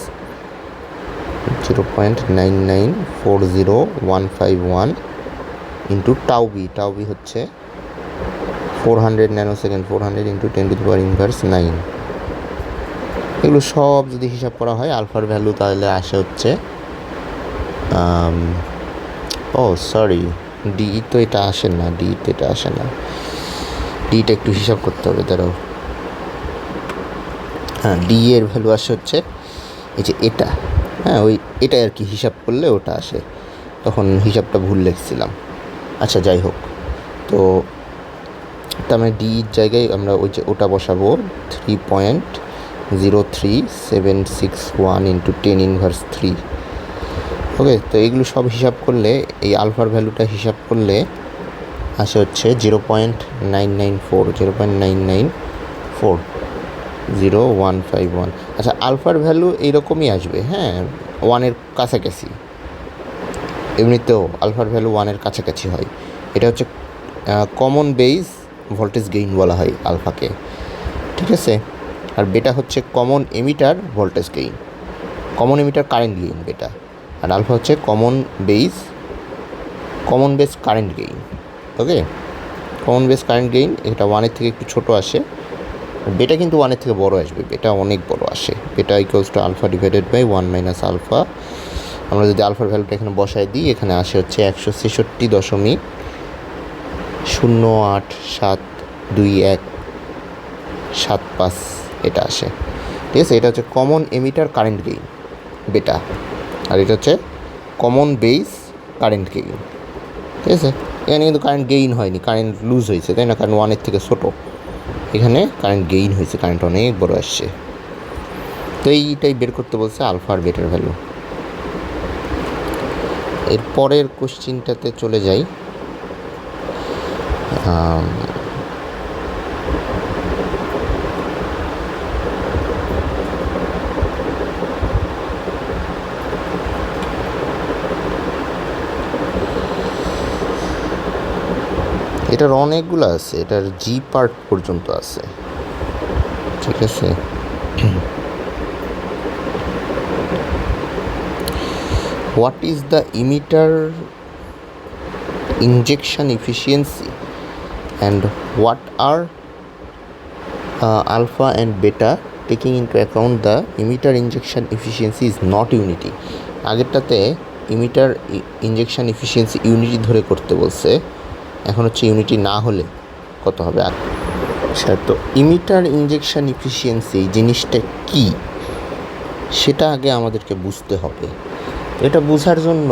0.9940151 into tau B হচ্ছে 400 ন্যানোসেকেন্ড, 400 ইন্টু 10⁻⁹। এগুলো সব যদি হিসাব করা হয় আলফার ভ্যালু তাহলে আসে হচ্ছে সরি, ডিই তো এটা আসে না, ডিইটা একটু হিসাব করতে হবে, দাঁড়াও। হ্যাঁ, ডিই এর ভ্যালু আসে হচ্ছে এই যে এটা, হ্যাঁ ওই এটাই আর কি, হিসাব করলে ওটা আসে, তখন হিসাবটা ভুল লিখছিলাম। আচ্ছা, যাই হোক, তো তার মানে ডিইর জায়গায় আমরা ওই যে ওটা বসাবো 3.03761 ইন্টু 10⁻3। ওকে, তো এইগুলো সব হিসাব করলে এই আলফার ভ্যালুটা হিসাব করলে আসে হচ্ছে 0.9940151। আচ্ছা, আলফার ভ্যালু এইরকমই আসবে, হ্যাঁ, 1-এর কাছাকাছি। এমনিতেও আলফার ভ্যালু 1-এর কাছাকাছি হয়। এটা হচ্ছে কমন বেস ভোল্টেজ গেইন বলা হয় আলফাকে, ঠিক আছে? আর বেটা হচ্ছে common emitter voltage gain, common emitter current gain বেটা। আর আলফা হচ্ছে কমন বেস কারেন্ট গেইন। ওকে, কমন বেস কারেন্ট গেইন এটা 1-এর থেকে একটু ছোটো আসে, বেটা কিন্তু 1-এর থেকে বড় আসবে, বেটা অনেক বড় আসে। Beta equals to alpha divided by 1 minus alpha. আমরা যদি আলফার ভ্যালুটা এখানে বসায় দিই, এখানে আসে হচ্ছে 166.0872175, এটা আসে, ঠিক আছে? এটা হচ্ছে কমন এমিটার কারেন্ট গেইন বেটা, আর এটা হচ্ছে কমন বেস কারেন্ট গেইন, ঠিক আছে? এখানে কিন্তু কারেন্ট গেইন হয়নি, কারেন্ট লুজ হয়েছে, তাই না? কারণ 1-এর থেকে ছোটো, এখানে কারেন্ট গেইন হয়েছে, কারেন্ট অনেক বড় আসছে। তো এইটাই বের করতে বলছে আলফা আর বেটার ভ্যালু। এর পরের কোশ্চিনটাতে চলে যাই। এটার অনেকগুলো আছে, এটার জি পার্ট পর্যন্ত আছে, ঠিক আছে? What is the emitter injection efficiency and what are alpha and beta taking into account the emitter injection efficiency is not unity? আগেরটাতে ইমিটার ইনজেকশন এফিসিয়েন্সি ইউনিটি ধরে করতে বলছে, এখন হচ্ছে ইউনিটি না হলে কত হবে। আচ্ছা, তো ইমিটার ইনজেকশন এফিসিয়েন্সি জিনিসটা কি সেটা আগে আমাদেরকে বুঝতে হবে। এটা বোঝার জন্য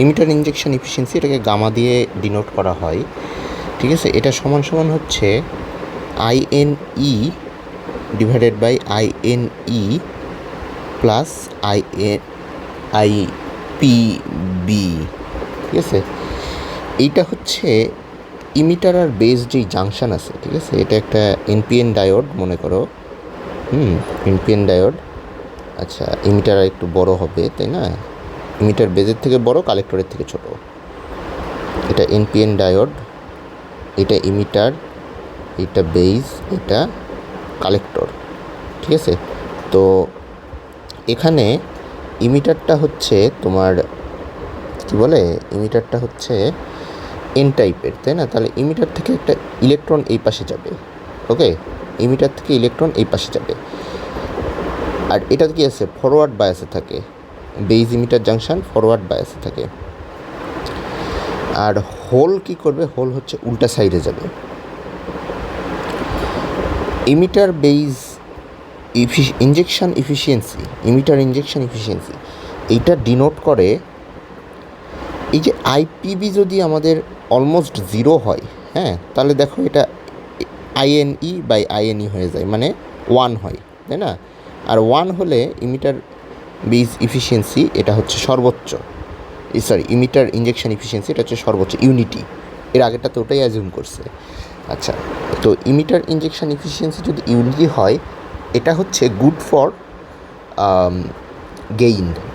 ইমিটার ইনজেকশন এফিসিয়েন্সি এটাকে গামা দিয়ে ডিনোট করা হয়, ঠিক আছে? এটা সমান সমান হচ্ছে INE divided by INE plus IPB, ঠিক আছে? এইটা হচ্ছে ইমিটার আর বেস যেই জাংশন আছে, ঠিক আছে? এটা একটা NPN ডায়োড মনে করো, এনপিএন ডায়োড। আচ্ছা, ইমিটার আর একটু বড় হবে, তাই না? ইমিটার বেজের থেকে বড়, কালেক্টরের থেকে ছোট। এটা এনপিএন ডায়োড, এটা ইমিটার, এটা বেজ, এটা কালেক্টর, ঠিক আছে? তো এখানে ইমিটারটা হচ্ছে তোমার কি বলে, ইমিটারটা হচ্ছে এন টাইপের, তাই না? তাহলে ইমিটার থেকে একটা ইলেকট্রন এই পাশে যাবে। ওকে, ইমিটার থেকে ইলেকট্রন এই পাশে যাবে। আর এটা কি আছে, ফরওয়ার্ড বায়াসে থাকে। বেজ ইমিটার জাংশন ফরওয়ার্ড বায়াসে থাকে। আর হোল কি করবে, হোল হচ্ছে উল্টা সাইডে যাবে। Emitter base injection efficiency, emitter injection efficiency, এইটা ডিনোট করে এই যে আইপিবি যদি আমাদের অলমোস্ট 0 হয়, হ্যাঁ, তাহলে দেখো এটা আইএনই বাই আইএনই হয়ে যায়, মানে 1 হয়, তাই না? আর 1 হলে ইমিটার বেজ ইফিসিয়েন্সি এটা হচ্ছে সর্বোচ্চ, ইমিটার ইনজেকশন ইফিসিয়েন্সি এটা হচ্ছে সর্বোচ্চ, ইউনিটি। এর আগেটা তো ওটাই অ্যাজিউম করছে। আচ্ছা, তো ইমিটার ইনজেকশন ইফিসিয়েন্সি যদি ইউনিটি হয়, এটা হচ্ছে গুড ফর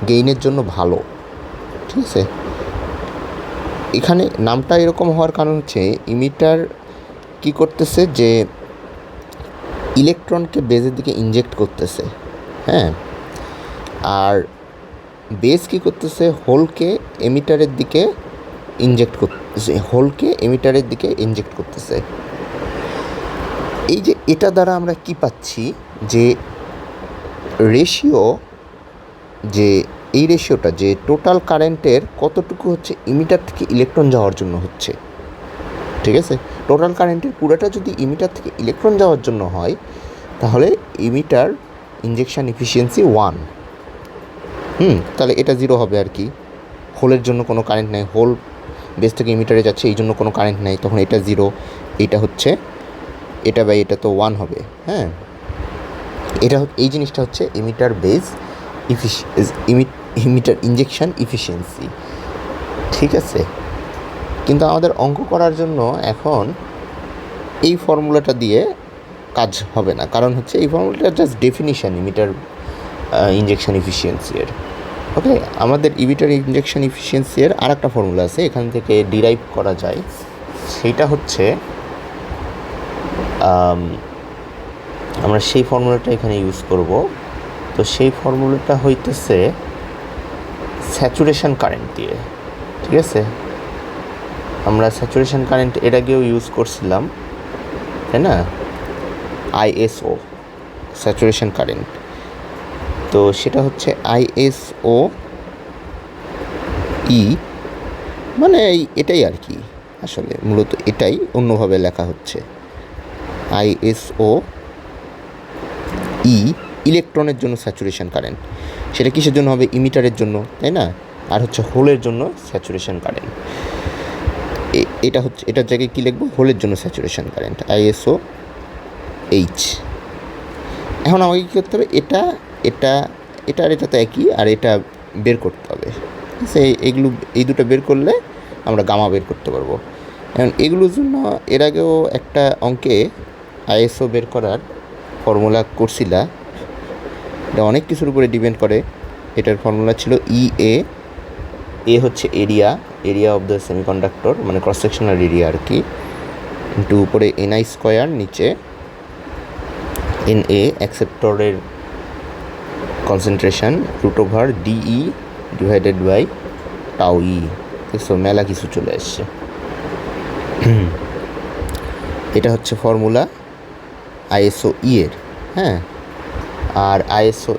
গেইনের জন্য ভালো, ঠিক আছে? এখানে নামটা এরকম হওয়ার কারণ হচ্ছে ইমিটার কি করতেছে, যে ইলেকট্রনকে বেজের দিকে ইনজেক্ট করতেছে, হ্যাঁ, আর বেজ কি করতেছে, হোলকে এমিটারের দিকে ইনজেক্ট করতেছে। এই যে এটা দ্বারা আমরা কি পাচ্ছি, যে রেশিও, যে এই রেশিওটা, যে টোটাল কারেন্টের কতটুকু হচ্ছে ইমিটার থেকে ইলেকট্রন যাওয়ার জন্য হচ্ছে, ঠিক আছে? টোটাল কারেন্টের পুরোটা যদি ইমিটার থেকে ইলেকট্রন যাওয়ার জন্য হয়, তাহলে ইমিটার ইনজেকশন এফিসিয়েন্সি 1। তাহলে এটা 0 হবে আর কি। হোলের জন্য কোনো কারেন্ট নাই, হোল বেস থেকে ইমিটারে যাচ্ছে, এই জন্য কোনো কারেন্ট নাই, তখন এটা 0। এটা হচ্ছে এটা বাই এটা তো 1 হবে, হ্যাঁ। এটা এই জিনিসটা হচ্ছে emitter base emitter injection efficiency, ঠিক আছে? কিন্তু আমাদের অঙ্ক করার জন্য এখন এই ফর্মুলাটা দিয়ে কাজ হবে না, কারণ হচ্ছে এই ফর্মুলাটা just definition emitter injection efficiency এর। ওকে, আমাদের ইমিটার ইনজেকশন ইফিসিয়েন্সি এর আর একটা ফর্মুলা আছে, এখান থেকে ডিরাইভ করা যায়। সেইটা হচ্ছে আমরা সেই ফর্মুলাটা এখানে ইউজ করব। তো সেই ফর্মুলাটা হইতেছে স্যাচুরেশন কারেন্ট দিয়ে, ঠিক আছে? আমরা স্যাচুরেশন কারেন্ট এর আগেও ইউজ করছিলাম, তাই না? আইএসও স্যাচুরেশন কারেন্ট, তো সেটা হচ্ছে আইএসও ই, মানে এটাই আর কি, আসলে মূলত এটাই অন্যভাবে লেখা হচ্ছে। আইএসও ই ইলেকট্রনের জন্য স্যাচুরেশন কারেন্ট, সেটা কিসের জন্য হবে, ইমিটারের জন্য, তাই না? আর হচ্ছে হোলের জন্য স্যাচুরেশন কারেন্ট। এটা হচ্ছে, এটার জায়গায় কী লিখবো, হোলের জন্য স্যাচুরেশন কারেন্ট, আইএসও এইচ। এখন আমাকে কী করতে হবে, এটা আর এটা তো একই, আর এটা বের করতে হবে, ঠিক আছে? এই দুটো বের করলে আমরা গামা বের করতে পারবো। এখন এগুলোর জন্য এর আগেও একটা অঙ্কে আইএসও বের করার ফর্মুলা করছিলা, এটা অনেক কিছুর উপরে ডিপেন্ড করে। এটার ফর্মুলা ছিল এ হচ্ছে এরিয়া অফ দ্য সেমিকন্ডাক্টর, মানে ক্রস সেকশনাল এরিয়া আর কি, ইন্টু উপরে এনআই স্কোয়ার, নিচে এনএ অ্যাকসেপ্টরের concentration, √ DE divided by tau E. দেখছো, মেলা কিছু চলে আসছে। এটা হচ্ছে ফর্মুলা আইএসও ই এর, হ্যাঁ। আর আইএসও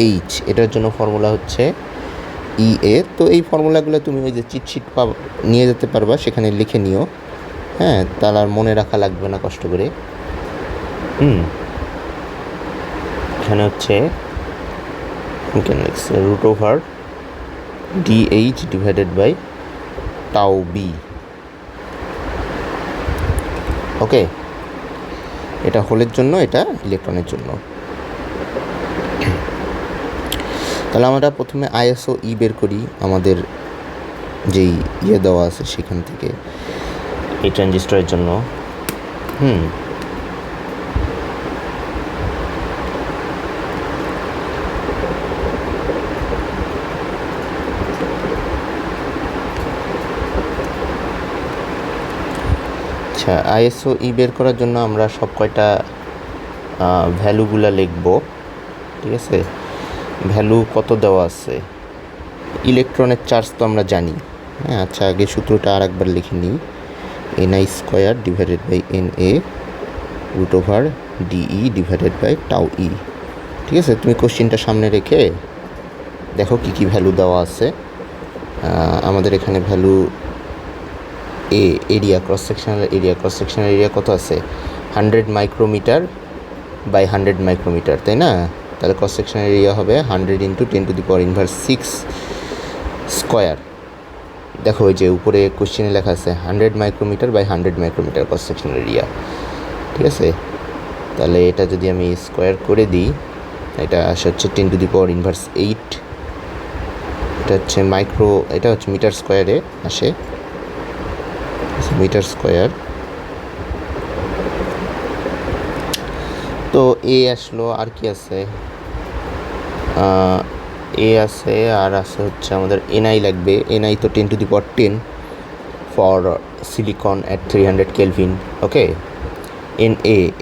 এইচ এটার জন্য ফর্মুলা হচ্ছে ইএ। তো এই ফর্মুলাগুলো তুমি ওই যে চিটশিট নিয়ে যেতে পারবা, সেখানে লিখে নিও, হ্যাঁ, তাহলে আর মনে রাখা লাগবে না কষ্ট করে। এখানে হচ্ছে √ DH divided by tau B. Okay, এটা হোলের জন্য, এটা ইলেকট্রনের জন্য। তাহলে আমরা প্রথমে আইএসও ই বের করি, আমাদের যেই দেওয়া আছে সেখান থেকে, এই ট্রানজিস্টরের জন্য। আচ্ছা, আইএসও বের করার জন্য আমরা সব কয়টা ভ্যালুগুলা লিখব, ঠিক আছে। ভ্যালু কত দেওয়া আছে, ইলেকট্রনের চার্জ তো আমরা জানি, হ্যাঁ। আচ্ছা, আগে সূত্রটা আর একবার লিখে নিই, NI square divided by N A root over DE divided by tau E, ঠিক আছে। তুমি কোশ্চিনটা সামনে রেখে দেখো কি কি ভ্যালু দেওয়া আছে। আমাদের এখানে value area, cross sectional area কত আছে, 100 মাইক্রোমিটার বাই 100 মাইক্রোমিটার, তাই না। তাহলে ক্রস সেকশনাল এরিয়া হবে 100 ইন্টু 10⁻⁶ স্কোয়ার। দেখো ওই যে উপরে কোশ্চেনে লেখা আছে 100 micrometre by 100 micrometre cross sectional area, ঠিক আছে। তাহলে এটা যদি আমি স্কোয়ার করে দিই, এটা আসে হচ্ছে 10⁻⁸। এটা হচ্ছে এটা হচ্ছে মিটার স্কোয়ারে আসে, মিটার স্কোয়ার। তো এ আসলো, আর কি আছে, এ আছে, আর আছে হচ্ছে আমাদের এনআই লাগবে। এনআই তো 10⁻10 for silicon at 300 kelvin, okay.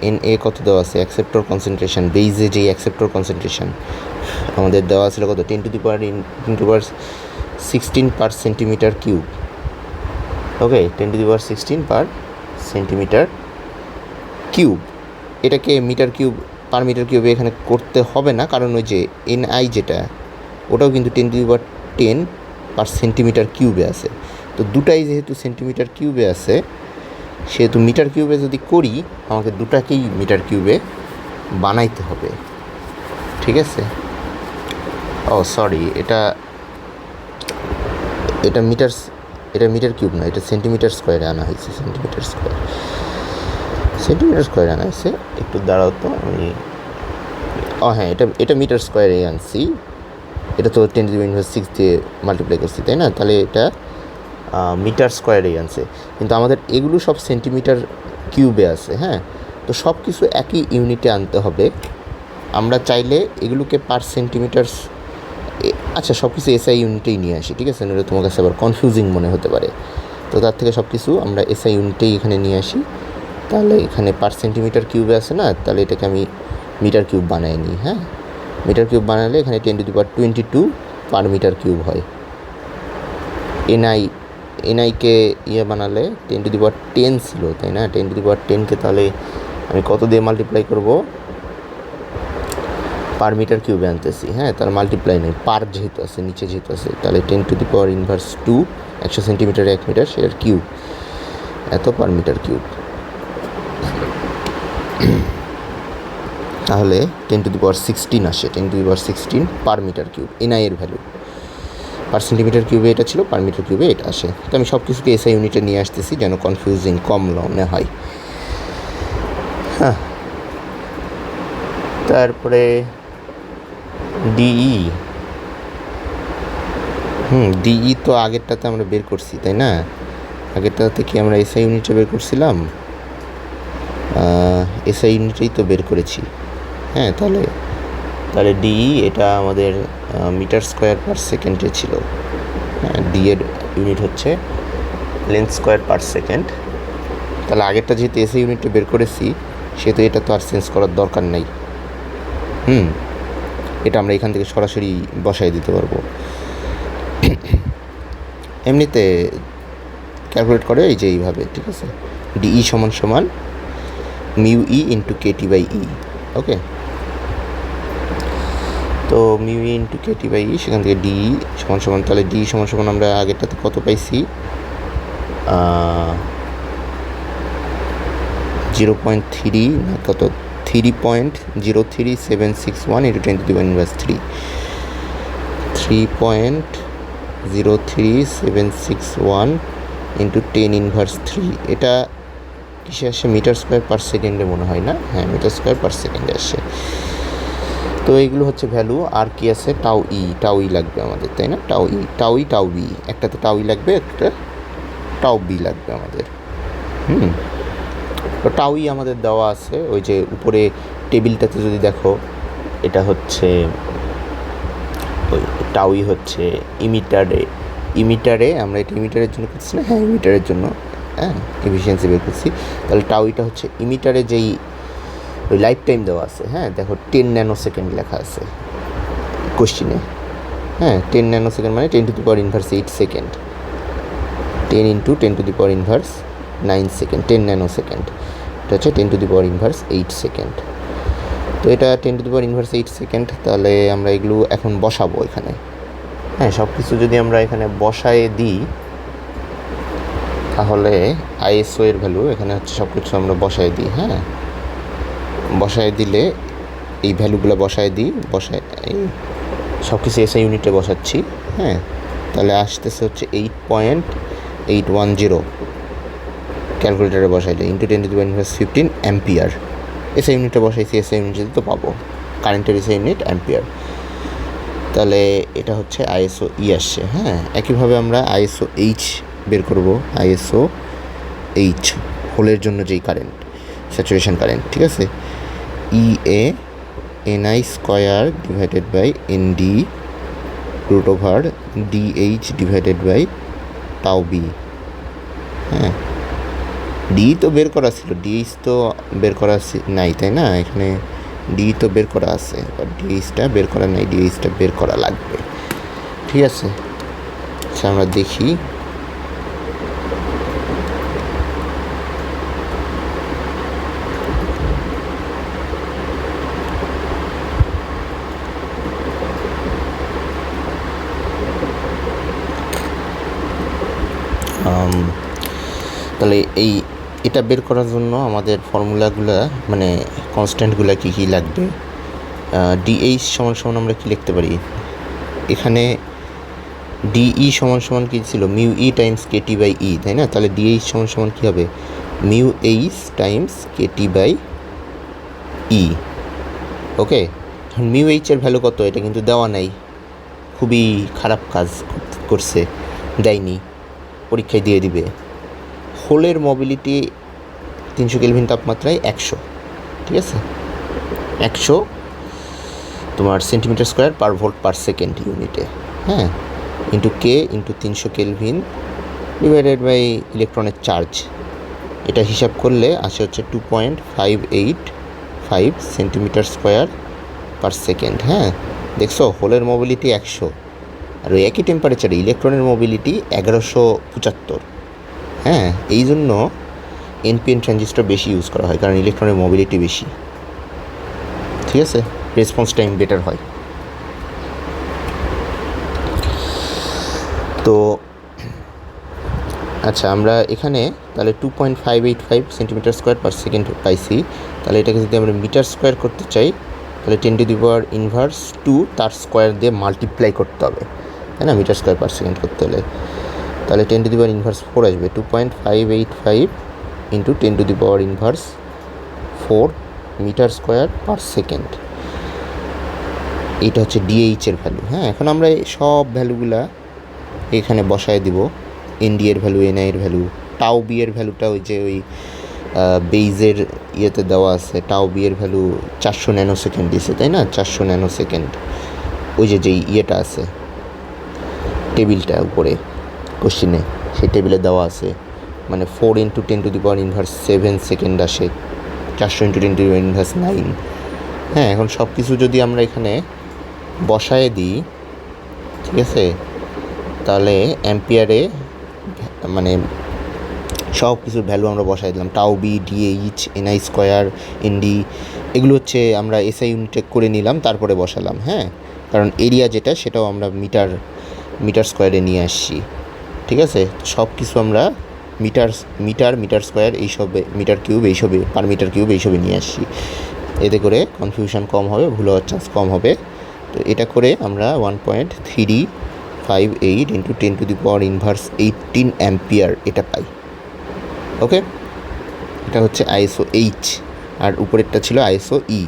NA কত দেওয়া আছে, অ্যাকসেপ্টর কনসেন্ট্রেশন, বেইজে যে অ্যাকসেপ্টর কনসেন্ট্রেশন আমাদের দেওয়া ছিল কত, 10⁻16 পার সেন্টিমিটার কিউব, ওকে। 10⁻16 পার সেন্টিমিটার কিউব। এটাকে মিটার কিউব পার মিটার কিউবে এখানে করতে হবে না, কারণ ওই যে এনআই যেটা, ওটাও কিন্তু 10⁻10 পার সেন্টিমিটার কিউবে আছে। তো দুটাই যেহেতু সেন্টিমিটার কিউবে আছে, সেহেতু মিটার কিউবে যদি করি, আমাকে দুটাকেই মিটার কিউবে বানাইতে হবে, ঠিক আছে। ও সরি, এটা মিটার কিউব না, এটা সেন্টিমিটার স্কোয়ারে আনা হয়েছে, সেন্টিমিটার স্কোয়ারে আনা হয়েছে। একটু দাঁড়াও তো, আমি হ্যাঁ, এটা মিটার স্কোয়ারে আনছি। এটা তো 10⁻⁶ দিয়ে মাল্টিপ্লাই করছি, তাই না। তাহলে এটা মিটার স্কোয়ারেই আনছে, কিন্তু আমাদের এগুলো সব সেন্টিমিটার কিউবে আছে, হ্যাঁ। তো সব কিছু একই ইউনিটে আনতে হবে। আমরা চাইলে এগুলোকে পার সেন্টিমিটার, আচ্ছা সব কিছু এসআই ইউনিটেই নিয়ে আসি, ঠিক আছে, নইলে তোমার কাছে আবার কনফিউজিং মনে হতে পারে। তো তার থেকে সব কিছু আমরা এসআই ইউনিটেই এখানে নিয়ে আসি। তাহলে এখানে পার সেন্টিমিটার কিউবে আছে না, তাহলে এটাকে আমি মিটার কিউব বানাই নিই, হ্যাঁ। মিটার কিউব বানালে এখানে 10⁻22 পার মিটার কিউব হয়। এনআইকে বানালে 10⁻10 ছিল, তাই না। 10⁻10কে তাহলে আমি কত দিয়ে মাল্টিপ্লাই করব, পার মিটার কিউবে আনতেছি, হ্যাঁ। তার মাল্টিপ্লাই নেই, পার যেহেতু আছে, নিচে যেহেতু আছে, তাহলে 10⁻−2 100 সেন্টিমিটার 1 মিটার, সেটার কিউব, এত পার মিটার কিউব। তাহলে 10⁻16 আসে, 10⁻16 পার মিটার কিউব এনআই এর ভ্যালু। পার সেন্টিমিটার কিউবে এটা ছিল, পার মিটার কিউবে এটা আসে। তো আমি সব কিছুকে এসআই ইউনিটে নিয়ে আসতেছি যেন কনফিউজিং কম মনে হয়, হ্যাঁ। তারপরে ডিই, ডিই তো আগেরটাতে আমরা বের করছি, তাই না। আগেরটাতে কি আমরা এসআই ইউনিটে বের করছিলাম, এসআই ইউনিটেই তো বের করেছি, হ্যাঁ। তাহলে ডিই এটা আমাদের মিটার স্কোয়ার পার সেকেন্ডে ছিল, হ্যাঁ। ডি এর ইউনিট হচ্ছে লেন্থ স্কোয়ার পার সেকেন্ড। তাহলে আগেরটা যেহেতু এসআই ইউনিটে বের করেছি, সেহেতু এটা তো আর চেঞ্জ করার দরকার নেই, এটা আমরা এখান থেকে সরাসরি বসাই দিতে পারবো। এমনিতে ক্যালকুলেট করে এই যে এইভাবে, ঠিক আছে। ডিই সমান সমান mu E into KT by E, okay. তো mu E into KT by E, সেখান থেকে ডিই সমান সমান, তাহলে ডিই সমান সমান আমরা আগেরটাতে কত পাইছি, 0.3 না কত, 3.03761 ইন্টু 10⁻³ 3.03761 ইন্টু 10⁻³। এটা কিসে আসে, মিটার স্কোয়ার পার সেকেন্ডে মনে হয় না, হ্যাঁ মিটার স্কোয়ার পার সেকেন্ডে আসে। তো এইগুলো হচ্ছে ভ্যালু। আর কি আছে, টাউ ই লাগবে আমাদের, তাই না। টাউ বি, একটাতে টাউ ই লাগবে, একটা টাউ বি লাগবে আমাদের, তো টাউ ই আমাদের দেওয়া আছে ওই যে উপরে টেবিলটাতে যদি দেখো, এটা হচ্ছে ওই টাউ ই হচ্ছে ইমিটারে আমরা এটা ইমিটারের জন্য করছি না, হ্যাঁ ইমিটারের জন্য হ্যাঁ, এফিসিয়েন্সি বের করছি। তাহলে টাউ এটা হচ্ছে ইমিটারে যেই ওই লাইফ টাইম দেওয়া আছে, হ্যাঁ দেখো 10 ন্যানো সেকেন্ড লেখা আছে কোশ্চিনে, হ্যাঁ 10 ন্যানো সেকেন্ড মানে 10 to the power inverse 8 second, 10 into 10 to the power inverse 9 second, 10 nano second, এটা হচ্ছে 10 to the power inverse 8 second. তো এটা 10 to the power inverse 8 second. তাহলে আমরা এগুলো এখন বসাবো এখানে, হ্যাঁ সব কিছু যদি আমরা এখানে বসায় দিই তাহলে আইএসও এর ভ্যালু এখানে হচ্ছে সব কিছু আমরা বসায় দিই, হ্যাঁ বসায় দিলে এই ভ্যালুগুলো বসায় দিই, বসায় এই সব কিছু এসআই ইউনিটে বসাচ্ছি, হ্যাঁ তাহলে আসতেছে হচ্ছে 8.810 ক্যালকুলেটারে বসাইলে into 10 to the power inverse 15 ampere. SI ইউনিটে বসাইছি, এসআই ইউনিটে তো পাবো কারেন্টের এসআই ইউনিট অ্যাম্পিয়ার। তাহলে এটা হচ্ছে আইএসও ই আসছে, হ্যাঁ একইভাবে আমরা আইএসও এইচ বের করব, আইএসও এইচ হোলের জন্য যেই কারেন্ট স্যাচুরেশন কারেন্ট, ঠিক আছে, EA NI square divided by ND root over DH divided by tau B. হ্যাঁ ডি তো বের করা ছিল, ডিএইচ তো বের করা নাই তাই না, এখানে ডি তো বের করা আছে, বাট ডিএইচটা বের করা নাই, ডিএইচটা বের করা লাগবে, ঠিক আছে। আচ্ছা আমরা দেখি, তাহলে এটা বের করার জন্য আমাদের ফর্মুলাগুলো মানে কনস্ট্যান্টগুলো কী কী লাগবে। ডিএইচ সমান সমান আমরা কী লিখতে পারি, এখানে ডিই সমান সমান কী ছিল, mu E times KT by E, তাই না, তাহলে ডিএইচ সমান সমান কী হবে, mu H times KT by E. Okay, এখন মিউ এইচের ভ্যালু কত এটা কিন্তু দেওয়া নাই, খুবই খারাপ কাজ করছে, দেয়নি, পরীক্ষায় দিয়ে দিবে। হোলের মোবিলিটি 300 কেলভিন তাপমাত্রায় 100, ঠিক আছে, 100 তোমার centimetre square per volt per second ইউনিটে, হ্যাঁ into K into 300 kelvin divided by ইলেকট্রনের চার্জ, এটা হিসাব করলে আসে হচ্ছে 2.585 সেন্টিমিটার স্কোয়ার পার সেকেন্ড। হ্যাঁ দেখছো, হোলের মোবিলিটি 100 আর ওই একই টেম্পারেচারে ইলেকট্রনের মোবিলিটি 1175। হ্যাঁ এই জন্য এনপিএন ট্রানজিস্টর বেশি ইউজ করা হয়, কারণ ইলেকট্রনের মোবিলিটি বেশি, ঠিক আছে, রেসপন্স টাইম বেটার হয়। তো আচ্ছা আমরা এখানে তাহলে 2.585 সেন্টিমিটার স্কোয়ার পার সেকেন্ড পাইছি, তাহলে এটাকে যদি আমরা মিটার স্কোয়ার করতে চাই তাহলে 10 টু দি পাওয়ার ইনভার্স 2 তার স্কোয়ার দিয়ে মাল্টিপ্লাই করতে হবে, তাই না, মিটার স্কোয়ার পার সেকেন্ড করতে হলে। তাহলে 10 টু দি পাওয়ার ইনভার্স 4 আসবে, 2.585 into 10 to the power inverse 4 metre square per second. এইটা হচ্ছে ডিএইচের ভ্যালু। হ্যাঁ এখন আমরা সব ভ্যালুগুলা এখানে বসায় দিব, এনডি এর ভ্যালু, এনআই এর ভ্যালু, টাউ বি এর ভ্যালুটা ওই যে ওই বেইজের ইয়েতে দেওয়া আছে, টাউ বি এর ভ্যালু 400 ন্যানো সেকেন্ড দিছে, তাই না, 400 ন্যানো সেকেন্ড, ওই যে যেই ইয়েটা আছে টেবিলটা উপরে কোশ্চিনে, সেই টেবিলে দেওয়া আছে, মানে 4 into 10 to the power inverse 7 second আসে, 400 into 10 to the power inverse 9। হ্যাঁ এখন সব কিছু যদি আমরা এখানে বসায় দিই, ঠিক আছে, তাহলে অ্যাম্পিয়ারে মানে সব কিছুর ভ্যালু আমরা বসাই দিলাম, tau B, DH, NI square, ND, এগুলো হচ্ছে আমরা এসআই ইউনিটে করে নিলাম, তারপরে বসালাম। হ্যাঁ কারণ এরিয়া যেটা সেটাও আমরা মিটার স্কোয়ারে নিয়ে আসছি, ঠিক আছে, সব কিছু আমরা মিটার স্কোয়ার এইসবে, মিটার কিউব এইসবে, পার মিটার কিউব এইসবে নিয়ে আসছি, এতে করে কনফিউশন কম হবে, ভুল হওয়ার চান্স কম হবে। তো এটা করে আমরা 1.358 into 10 to the power inverse 18 ampere এটা পাই। ওকে, এটা হচ্ছে আইএসও এইচ আর উপরেরটা ছিল আইএসও ই।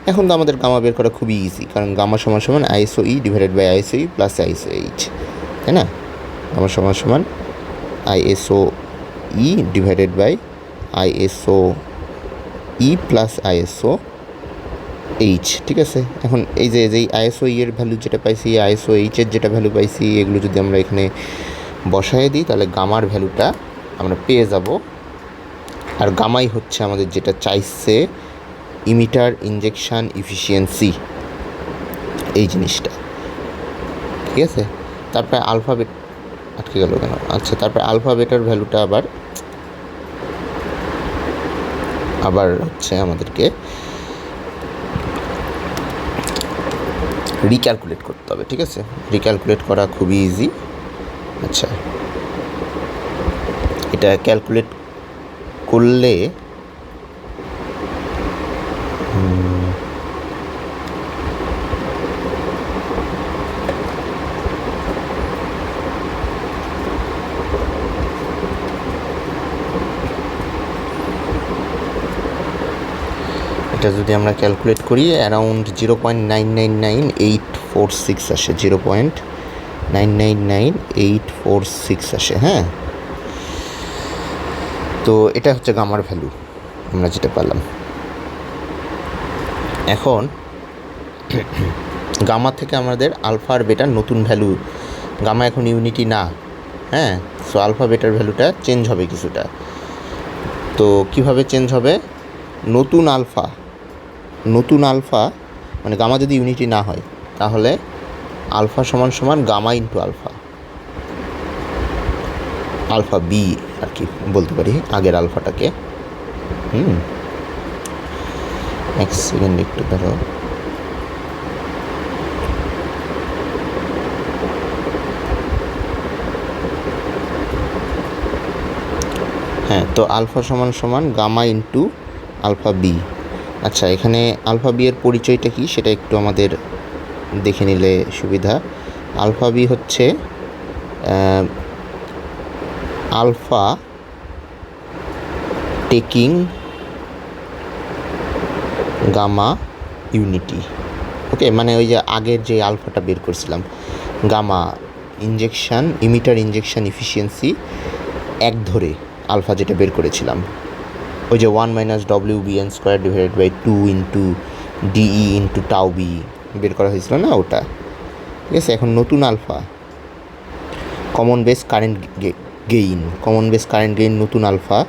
এখন তো আমাদের গামা বের করা খুবই ইজি, কারণ গামা সমান সমান ISO E divided by ISO E plus ISO H, তাই না, গামা সমান সমান ISO E divided by ISO E plus ISO H, ঠিক আছে। এখন এই যে যেই আইএসও ই এর ভ্যালু যেটা পাইছি, আইএসও এইচের যেটা ভ্যালু পাইছি, এগুলো যদি আমরা এখানে বসায় দিই তাহলে গামার ভ্যালুটা আমরা পেয়ে যাব। আর গামাই হচ্ছে আমাদের যেটা চাইছে ইমিটার ইনজেকশন ইফিসিয়েন্সি, এই জিনিসটা, ঠিক আছে। তারপরে আলফা বেটা আটকে গেল কেন? আচ্ছা, তারপরে আলফা বেটার ভ্যালুটা আবার হচ্ছে আমাদেরকে রিক্যালকুলেট করতে হবে, ঠিক আছে। রিক্যালকুলেট করা খুবই ইজি। আচ্ছা, এটা ক্যালকুলেট করলে এটা যদি আমরা ক্যালকুলেট করি অ্যারাউন্ড 0.999846 আসে, 0.999846 আসে। হ্যাঁ, তো এটা হচ্ছে গামার ভ্যালু আমরা যেটা পেলাম। এখন গামা থেকে আমাদের আলফা আর বেটার নতুন ভ্যালু, গামা এখন ইউনিটি না, হ্যাঁ, সো আলফা বেটার ভ্যালুটা চেঞ্জ হবে কিছুটা। তো কিভাবে চেঞ্জ হবে? নতুন আলফা মানে গামা যদি ইউনিটি না হয় তাহলে আলফা সমান সমান গামা ইন্টু আলফা বি আর কি বলতে পারি আগের আলফাটাকে। এক সেকেন্ড একটু ধরো। হ্যাঁ, তো আলফা সমান সমান গামা ইন্টু আলফা বি। আচ্ছা, এখানে আলফা বি এর পরিচয়টা কি সেটা একটু আমাদের দেখে নিলে সুবিধা। আলফা বি হচ্ছে alpha taking gamma unity. Okay, মানে ওই যে আগের যে আলফাটা বের করছিলাম, gamma injection emitter injection efficiency এক ধরে আলফা যেটা বের করেছিলাম, ওই যে 1 - WBN² divided by 2 into DE into tau B বের করা হয়েছিল না, ওটা, ঠিক আছে। এখন নতুন alpha common base current gain নতুন আলফা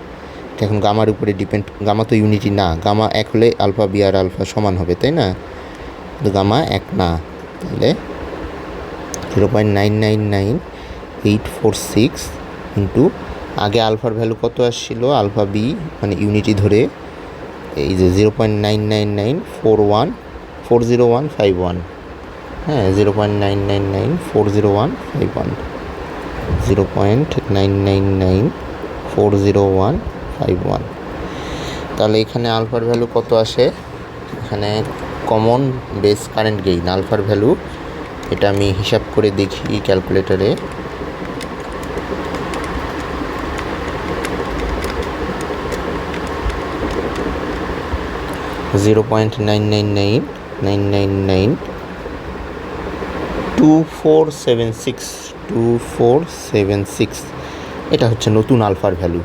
এখন গামার উপরে ডিপেন্ড। গামা তো ইউনিটি না, গামা এক হলে আলফা বি আর আলফা সমান হবে, তাই না? কিন্তু গামা এক না, তাহলে 0.999846 ইন্টু আগে আলফার ভ্যালু কত আসছিল, আলফা বি মানে ইউনিটি ধরে, এই যে 0.99940151, হ্যাঁ, 0.99940151, 0.99940151। তাহলে এখানে আলফার ভ্যালু কত আসে? এখানে কমন বেস কারেন্ট গেইন আলফার ভ্যালু, এটা আমি হিসাব করে দেখি ক্যালকুলেটরে। $0.99992476 এটা হচ্ছে নতুন আলফার ভ্যালু,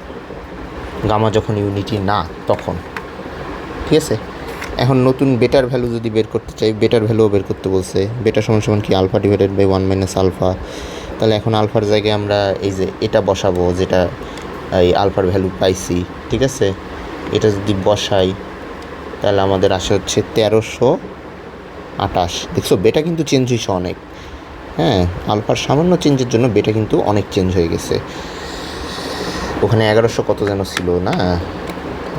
গামা যখন ইউনিটি না তখন, ঠিক আছে। এখন নতুন বেটার ভ্যালু যদি বের করতে চাই, বেটার ভ্যালুও বের করতে বলছে। বেটা সমান সমান কি আলফা ডিভাইডেড বাই 1 - আলফা। তাহলে এখন আলফার জায়গায় আমরা এই যে এটা বসাবো, যেটা এই আলফার ভ্যালু পাইছি, ঠিক আছে। এটা যদি বসাই তাহলে আমাদের আসে হচ্ছে 1328। দেখছো, বেটা কিন্তু চেঞ্জ হয়েছে অনেক, হ্যাঁ, আলফার সামান্য চেঞ্জের জন্য বেটা কিন্তু অনেক চেঞ্জ হয়ে গেছে। ওখানে 1100 কত যেন ছিল না,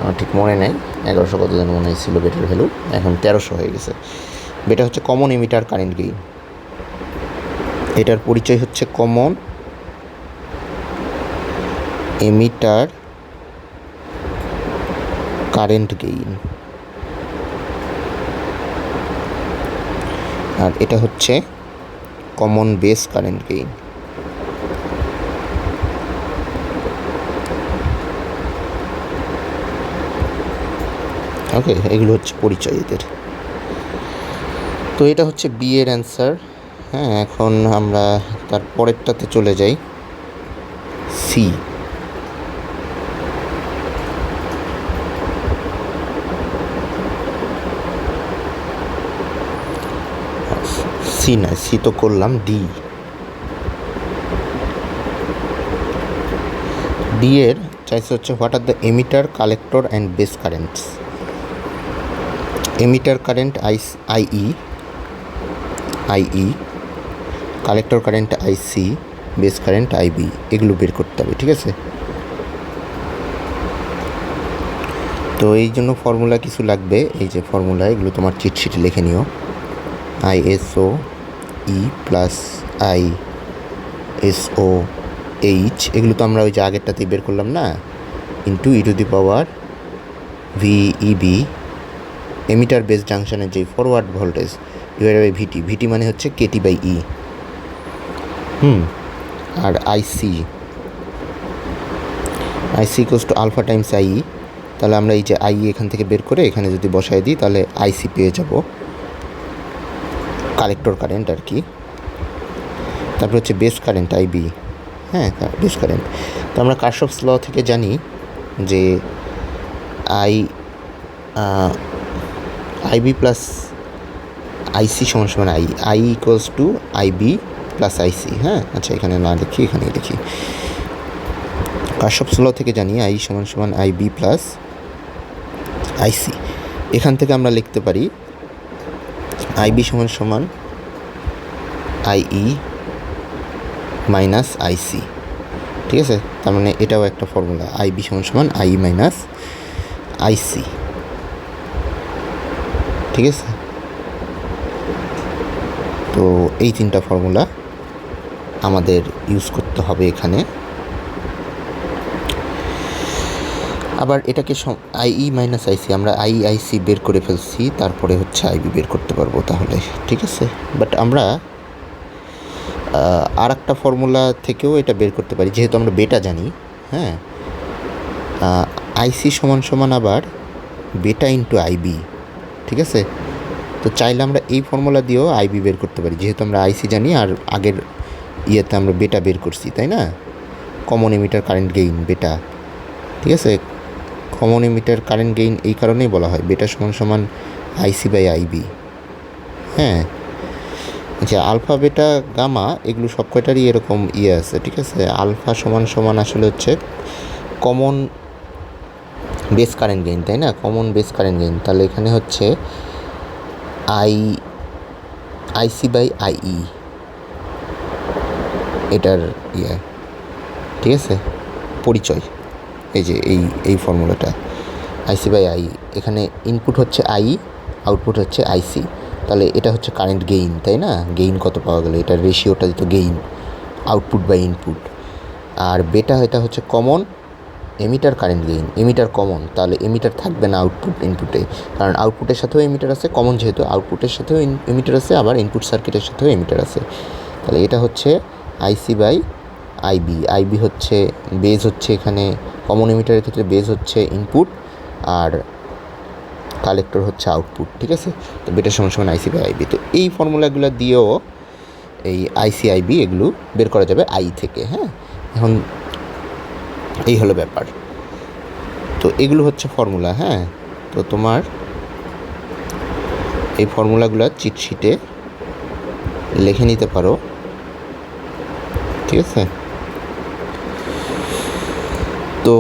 আমার ঠিক মনে নেই, 1100 কত যেন মনে ছিল বেটার ভ্যালু, এখন 1300 হয়ে গেছে। বেটা হচ্ছে কমন এমিটার কারেন্ট গেইন, এটার পরিচয় হচ্ছে কমন এমিটার কারেন্ট গেইন, আর এটা হচ্ছে কমন বেস কারেন্ট গেইন। ওকে, এগুলো হচ্ছে পরিচয় এদের। তো এটা হচ্ছে বি এর অ্যান্সার। হ্যাঁ, এখন আমরা তার পরেরটাতে চলে যাই, সি। সি না, সি তো করলাম, ডি ডি এর চাইছে হচ্ছে what are the emitter collector and base currents. Emitter current IE, collector current IC, base current IB, এগুলো বের করতে হবে, ঠিক আছে। তো এই জন্য ফর্মুলা কিছু লাগবে, এই যে ফর্মুলা, এগুলো তোমার চিট শিটে লিখে নিও। ISO E plus ISO H, এগুলো তো আমরা ওই যে আগেরটাতেই বের করলাম না, into E to the power VEB, emitter base জাংশনের যে forward voltage, divided by VT মানে হচ্ছে কেটি বাই ই। আর IC equals to alpha times I. তাহলে আমরা এই যে আই এখান থেকে বের করে এখানে যদি বসায় দিই তাহলে আইসি পেয়ে যাব, কালেক্টর কারেন্ট আর কি। তারপর হচ্ছে বেস কারেন্ট আইবি, হ্যাঁ বেস কারেন্ট। তো আমরা কারশফস ল থেকে জানি যে আইবি প্লাস আইসি সমান সমান I equals to IB plus IC. হ্যাঁ আচ্ছা, এখানে না লিখি, এখানেই লিখি। কারশফস ল থেকে জানি আই সমান সমান আইবি প্লাস আইসি। এখান থেকে আমরা লিখতে পারি আইবি সমান সমান আইই মাইনাস আইসি, ঠিক আছে। তার মানে এটাও একটা ফর্মুলা, আইবি সমান সমান আই মাইনাস আইসি, ঠিক আছে। তো এই তিনটা ফর্মুলা আমাদের ইউজ করতে হবে এখানে। আবার এটাকে আইই মাইনাস আইসি, আমরা আইসি বের করে ফেলছি, তারপরে হচ্ছে আইবি বের করতে পারবো তাহলে, ঠিক আছে। বাট আমরা আর একটা ফর্মুলা থেকেও এটা বের করতে পারি, যেহেতু আমরা বেটা জানি। হ্যাঁ, আইসি সমান সমান আবার বেটা ইন্টু আইবি, ঠিক আছে। তো চাইলে আমরা এই ফর্মুলা দিয়েও আইবি বের করতে পারি, যেহেতু আমরা আইসি জানি আর আগের ইয়েতে আমরা বেটা বের করছি, তাই না। কমন এমিটার কারেন্ট গেইন বেটা, ঠিক আছে। কমন এমিটার কারেন্ট গেইন এই কারণেই বলা হয় বেটা সমান সমান আইসি বাই আইবি। হ্যাঁ আচ্ছা, আলফা বেটা গামা এগুলো সব কয়টারই এরকম আছে, ঠিক আছে। আলফা সমান সমান আসলে হচ্ছে কমন বেস কারেন্ট গেইন, তাই না, কমন বেস কারেন্ট গেইন। তাহলে এখানে হচ্ছে আইসি বাই আইই এটার ঠিক আছে, পরিচয়। এই যে এই ফর্মুলাটা আইসি বাই আই, এখানে ইনপুট হচ্ছে আই, আউটপুট হচ্ছে আইসি। তাহলে এটা হচ্ছে কারেন্ট গেইন, তাই না। গেইন কত পাওয়া গেল, এটার রেশিওটা দিত গেইন, আউটপুট বাই ইনপুট। আর বেটা এটা হচ্ছে common emitter current gain, emitter common, তাহলে এমিটার থাকবে না আউটপুট ইনপুটে, কারণ আউটপুটের সাথেও এমিটার আছে, কমন যেহেতু আউটপুটের সাথেও এমিটার আছে, আবার ইনপুট সার্কিটের সাথেও এমিটার আছে। তাহলে এটা হচ্ছে আইসি বাই আইবি। আইবি হচ্ছে বেজ, হচ্ছে এখানে কমন এমিটারের ক্ষেত্রে বেজ হচ্ছে ইনপুট আর কালেক্টর হচ্ছে আউটপুট, ঠিক আছে। তো বেটার সমান সমান আইসি বাই আইবি। তো এই ফর্মুলাগুলো দিয়েও এই আইসি আইবি এগুলো বের করা যাবে আই থেকে। হ্যাঁ, এখন এই হলো ব্যাপার। তো এগুলো হচ্ছে ফর্মুলা। হ্যাঁ, তো তোমার এই ফর্মুলাগুলো চিট শিটে লিখে নিতে পারো, ঠিক আছে। তো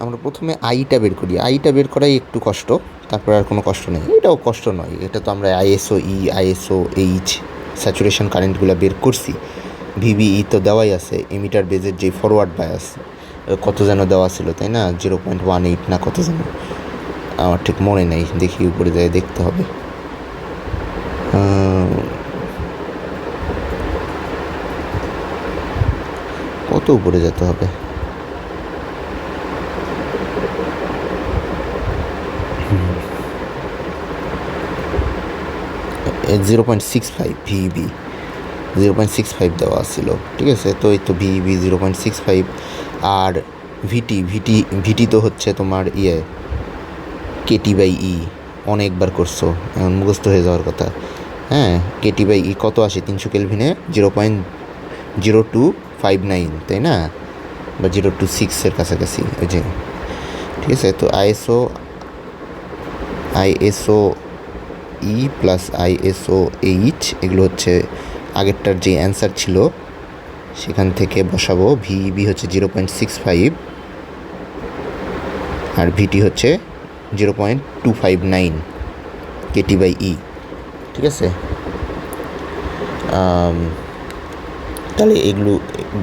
আমরা প্রথমে আইটা বের করি। আইটা বের করাই একটু কষ্ট, তারপরে আর কোনো কষ্ট নেই। এটাও কষ্ট নয়, এটা তো আমরা আইএসও ই, আইএসও এইচ স্যাচুরেশন কারেন্টগুলো বের করছি। ভিবিই তো দেওয়াই আছে, এমিটার বেজের যে ফরওয়ার্ড বায়াস কত যেন দেওয়া ছিল, তাই না, 0.18 না কত যেন, আমার ঠিক মনে নেই, দেখি উপরে যাই দেখতে হবে। কত উপরে যেতে হবে, .65 ভিবি, 0.65 দেওয়া ছিল, ঠিক আছে। তো এই তো ভিবি 0.65। আর ভিটি তো হচ্ছে তোমার কেটি বাই ই, অনেকবার করছো, এখন মুখস্থ হয়ে যাওয়ার কথা। হ্যাঁ, কেটি বাই ই কত আসে 300 কেলভিনে 0.0259, তাই না, বা 0.26 কাছাকাছি, ওই যে, ঠিক আছে। তো ISO E plus ISO H, এগুলো হচ্ছে আগেরটার যে অ্যান্সার ছিল সেখান থেকে বসাবো। ভিবি হচ্ছে 0.65 আর ভিটি হচ্ছে 0.259 KT/E, ঠিক আছে। তাহলে এগুলো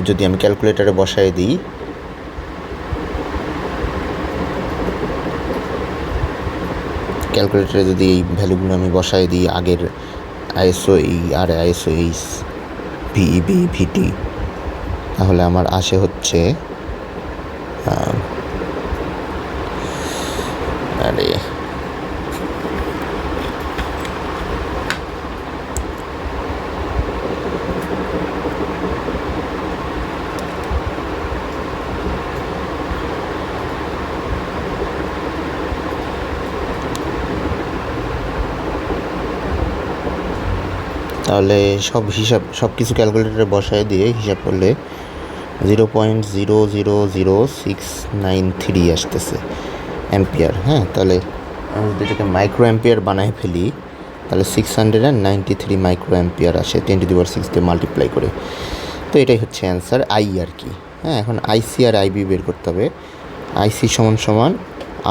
যদি আমি ক্যালকুলেটারে বসায় দিই, ক্যালকুলেটারে যদি এই ভ্যালুগুলো আমি বসায় দিই, আগের ISO-E আর ISO-H, VEB, VT, তাহলে আমার আসে হচ্ছে আরে তাহলে সব কিছু ক্যালকুলেটারে বসায় দিয়ে হিসাব করলে 0.000693 আসতেছে অ্যাম্পিয়ার। হ্যাঁ, তাহলে আমি যদি এটাকে মাইক্রো অ্যাম্পিয়ার বানায় ফেলি, তাহলে 693 মাইক্রো অ্যাম্পিয়ার আসে 10⁶ দিয়ে মাল্টিপ্লাই করে। তো এটাই হচ্ছে অ্যান্সার, আই আর কি। হ্যাঁ, এখন আইসি আর আইবি বের করতে হবে। আইসি সমান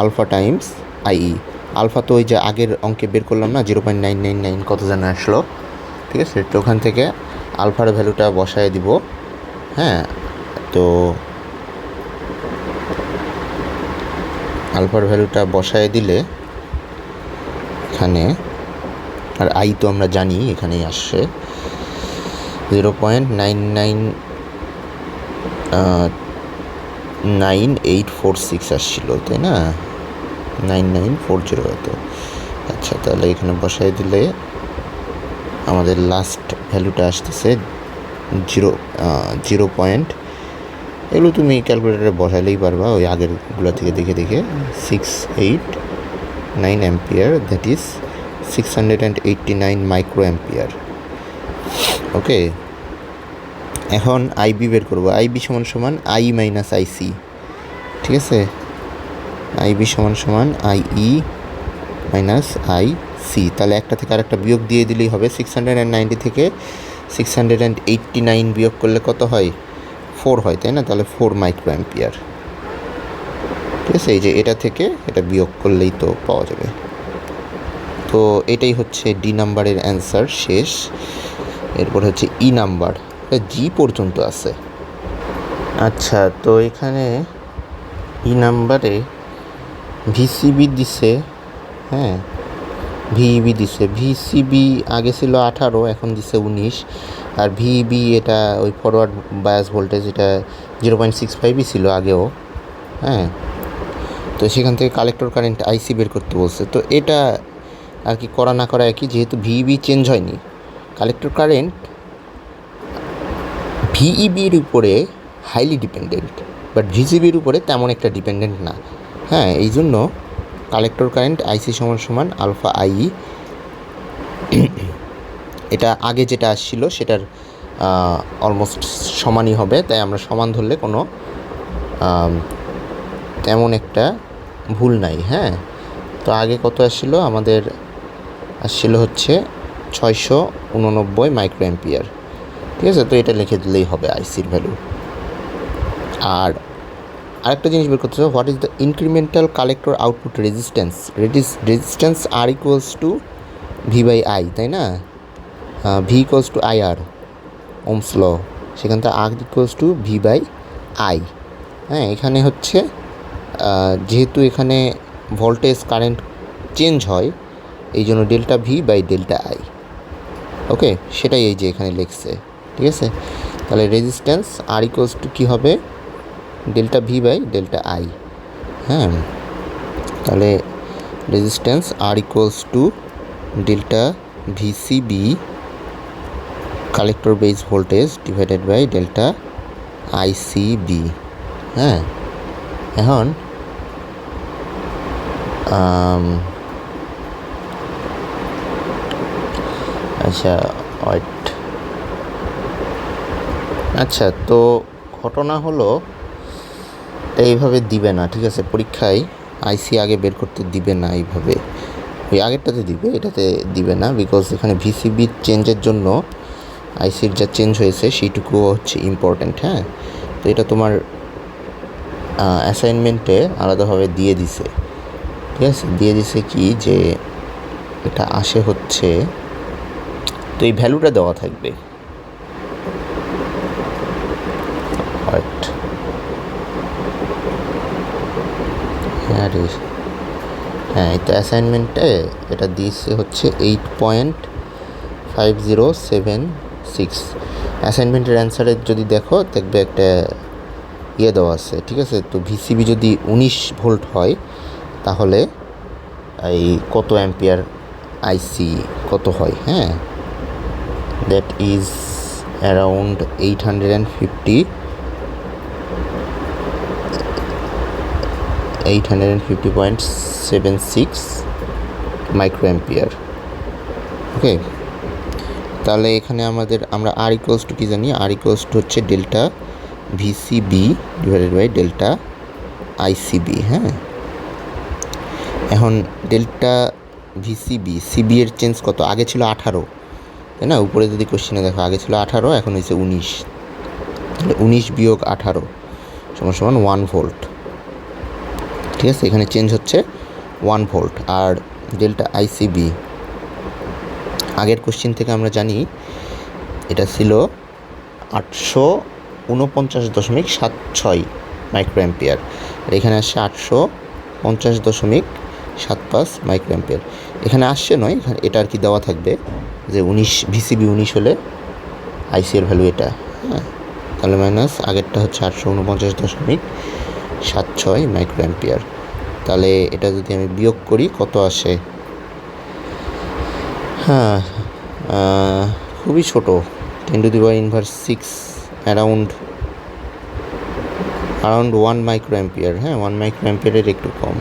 আলফা টাইমস আইই। আলফা তো ওই যে আগের অঙ্কে বের করলাম না, 0.999 কত যেন আসলো, ঠিক আছে। তো ওখান থেকে আলফার ভ্যালুটা বসায় দিব। হ্যাঁ, তো আলফার ভ্যালুটা বসায় দিলে এখানে, আর আই তো আমরা জানি এখানেই আসছে 0.999846 আসছিল, তাই না, 9940 হতো। আচ্ছা, তাহলে এখানে বসায় দিলে আমাদের লাস্ট ভ্যালুটা আসতেছে 0. এগুলো তুমি ক্যালকুলেটারে বসালেই পারবা, ওই আগেরগুলো থেকে দেখে 689 ampere, that is 689 micro ampere. Okay, এখন আইবি বের করবো। আইবি সমান আই মাইনাস আইসি, ঠিক আছে। আইবি সমান আইই মাইনাস আইসি। তাহলে একটা থেকে আরেকটা বিয়োগ দিয়ে দিলেই হবে। 690 থেকে 689 বিয়োগ করলে কত হয়? 4 হয়, তাই না। তাহলে 4 মাইক্রো অ্যাম্পিয়ার, ঠিক আছে। এই যে এটা থেকে এটা বিয়োগ করলেই তো পাওয়া যাবে। তো এটাই হচ্ছে ডি নাম্বারের অ্যান্সার, শেষ। এরপর হচ্ছে ই নাম্বার, জি পর্যন্ত আছে। আচ্ছা, তো এখানে ই নাম্বারে ভিসিবি দিছে, হ্যাঁ, ভিইবি দিছে। ভিসিবি আগে ছিল 18, এখন দিছে 19। আর ভিইবি এটা ওই ফরওয়ার্ড বায়াস ভোল্টেজ, এটা 0.65ই ছিল আগেও। হ্যাঁ, তো সেখান থেকে কালেক্টর কারেন্ট আইসি বের করতে বলছে। তো এটা আর কি করা না করা একই, যেহেতু ভিইবি চেঞ্জ হয়নি, কালেক্টর কারেন্ট ভিইবির উপরে হাইলি ডিপেন্ডেন্ট, বাট ভিসিবির উপরে তেমন একটা ডিপেন্ডেন্ট না। হ্যাঁ, এই জন্য কালেক্টর কারেন্ট আইসি সমান আলফা আইই। এটা আগে যেটা আসছিল সেটার অলমোস্ট সমানই হবে, তাই আমরা সমান ধরলে কোনো তেমন একটা ভুল নাই। হ্যাঁ, তো আগে কত আসছিল আমাদের? আসছিল হচ্ছে 689 মাইক্রো অ্যাম্পিয়ার, ঠিক আছে। তো এটা লিখে দিলেই হবে আইসির ভ্যালু। আর আরেকটা জিনিস বের করতে হবে, what is the incremental collector output resistance. Resistance R equals to V by I, তাই না। V equals to I R, ohm's law, সেখান থেকে R equals to V by I. হ্যাঁ, এখানে হচ্ছে যেহেতু এখানে ভোল্টেজ কারেন্ট চেঞ্জ হয়, এই জন্য delta V by delta I. Okay, সেটাই এই যে এখানে লিখছে, ঠিক আছে। তাহলে রেজিস্ট্যান্স আর ইকুয়ালস টু কী হবে? Delta V by delta I. হ্যাঁ, তাহলে resistance R equals to delta VCB collector base voltage divided by delta ICB. হ্যাঁ, এখন আচ্ছা ওয়েট, আচ্ছা, তো ঘটনা হলো এইভাবে দিবে না, ঠিক আছে। পরীক্ষায় আইসি আগে বের করতে দিবে না এইভাবে, ওই আগেরটাতে দিবে, এটাতে দিবে না, বিকজ এখানে ভিসিবি চেঞ্জের জন্য আইসির যা চেঞ্জ হয়েছে সেইটুকুও হচ্ছে ইম্পর্ট্যান্ট। হ্যাঁ, তো এটা তোমার অ্যাসাইনমেন্টে আলাদাভাবে দিয়ে দিছে, ঠিক আছে, দিয়ে দিছে কি যে এটা আসে হচ্ছে, তো এই ভ্যালুটা দেওয়া থাকবে, হ্যাঁ রে, হ্যাঁ এই তো অ্যাসাইনমেন্টে এটা দিয়েছে হচ্ছে 8.5076। অ্যাসাইনমেন্টের অ্যান্সারে যদি দেখো দেখবে একটা ইয়ে দেওয়া আছে, ঠিক আছে। তো ভিসিবি যদি 19 ভোল্ট হয় তাহলে এই কত অ্যাম্পিয়ার আইসি কত হয়, হ্যাঁ, that is around 850.76 micro ampere. Okay, তাহলে এখানে আমরা আর ইকুয়ালস টু কী জানি, আর ইকুয়ালস টু হচ্ছে delta VCB divided by delta ICB. হ্যাঁ, এখন ডেল্টা সিবি এর চেঞ্জ কত, আগে ছিল 18, তাই না, উপরে যদি কোশ্চেনে দেখো আগে ছিল 18, এখন হয়েছে 19, তাহলে 19 বিয়োগ 18 সমান 1 ভোল্ট, ঠিক আছে, এখানে চেঞ্জ হচ্ছে 1 ভোল্ট। আর ডেল্টা আইসিবি আগের কোশ্চেন থেকে আমরা জানি এটা ছিল 849.76 মাইক্রো অ্যাম্পিয়ার, আর এখানে আসছে 850.75 মাইক্রো অ্যাম্পিয়ার। এখানে আসছে নয়, এখানে এটা আর কি দেওয়া থাকবে যে 19 ভিসিবি 19 হলে আইসি এর ভ্যালু এটা, হ্যাঁ, তাহলে মাইনাস আগেরটা হচ্ছে 849.76 মাইক্রো অ্যাম্পিয়ার। তাহলে এটা যদি আমি বিয়োগ করি কত আসে, হ্যাঁ খুবই ছোটো, 10⁻⁻6 অ্যারাউন্ড 1 মাইক্রো অ্যাম্পিয়ার, হ্যাঁ 1 মাইক্রো অ্যাম্পিয়ারের একটু কম,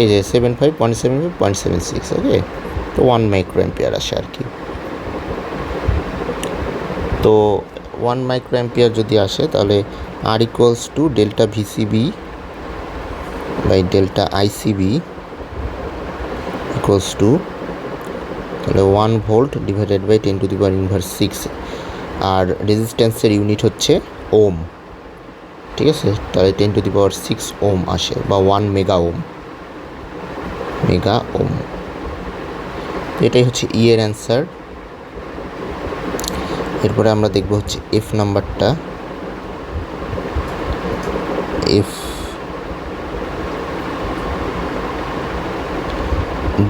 এই যে 75.76, ওকে, তো 1 মাইক্রো অ্যাম্পিয়ার আসে আর কি। তো 1 মাইক্রো অ্যাম্পিয়ার যদি আসে তাহলে R equals to delta VCB by delta ICB equals to, তাহলে 1 ভোল্ট ডিভাইডেড বাই 10⁻⁻6, আর রেজিস্ট্যান্সের ইউনিট হচ্ছে ওম, ঠিক আছে, তাহলে 10⁻6 ওম আসে বা 1 মেগা ওম, এটাই হচ্ছে ই এর অ্যান্সার। এরপরে আমরা দেখব হচ্ছে এফ নাম্বারটা। F,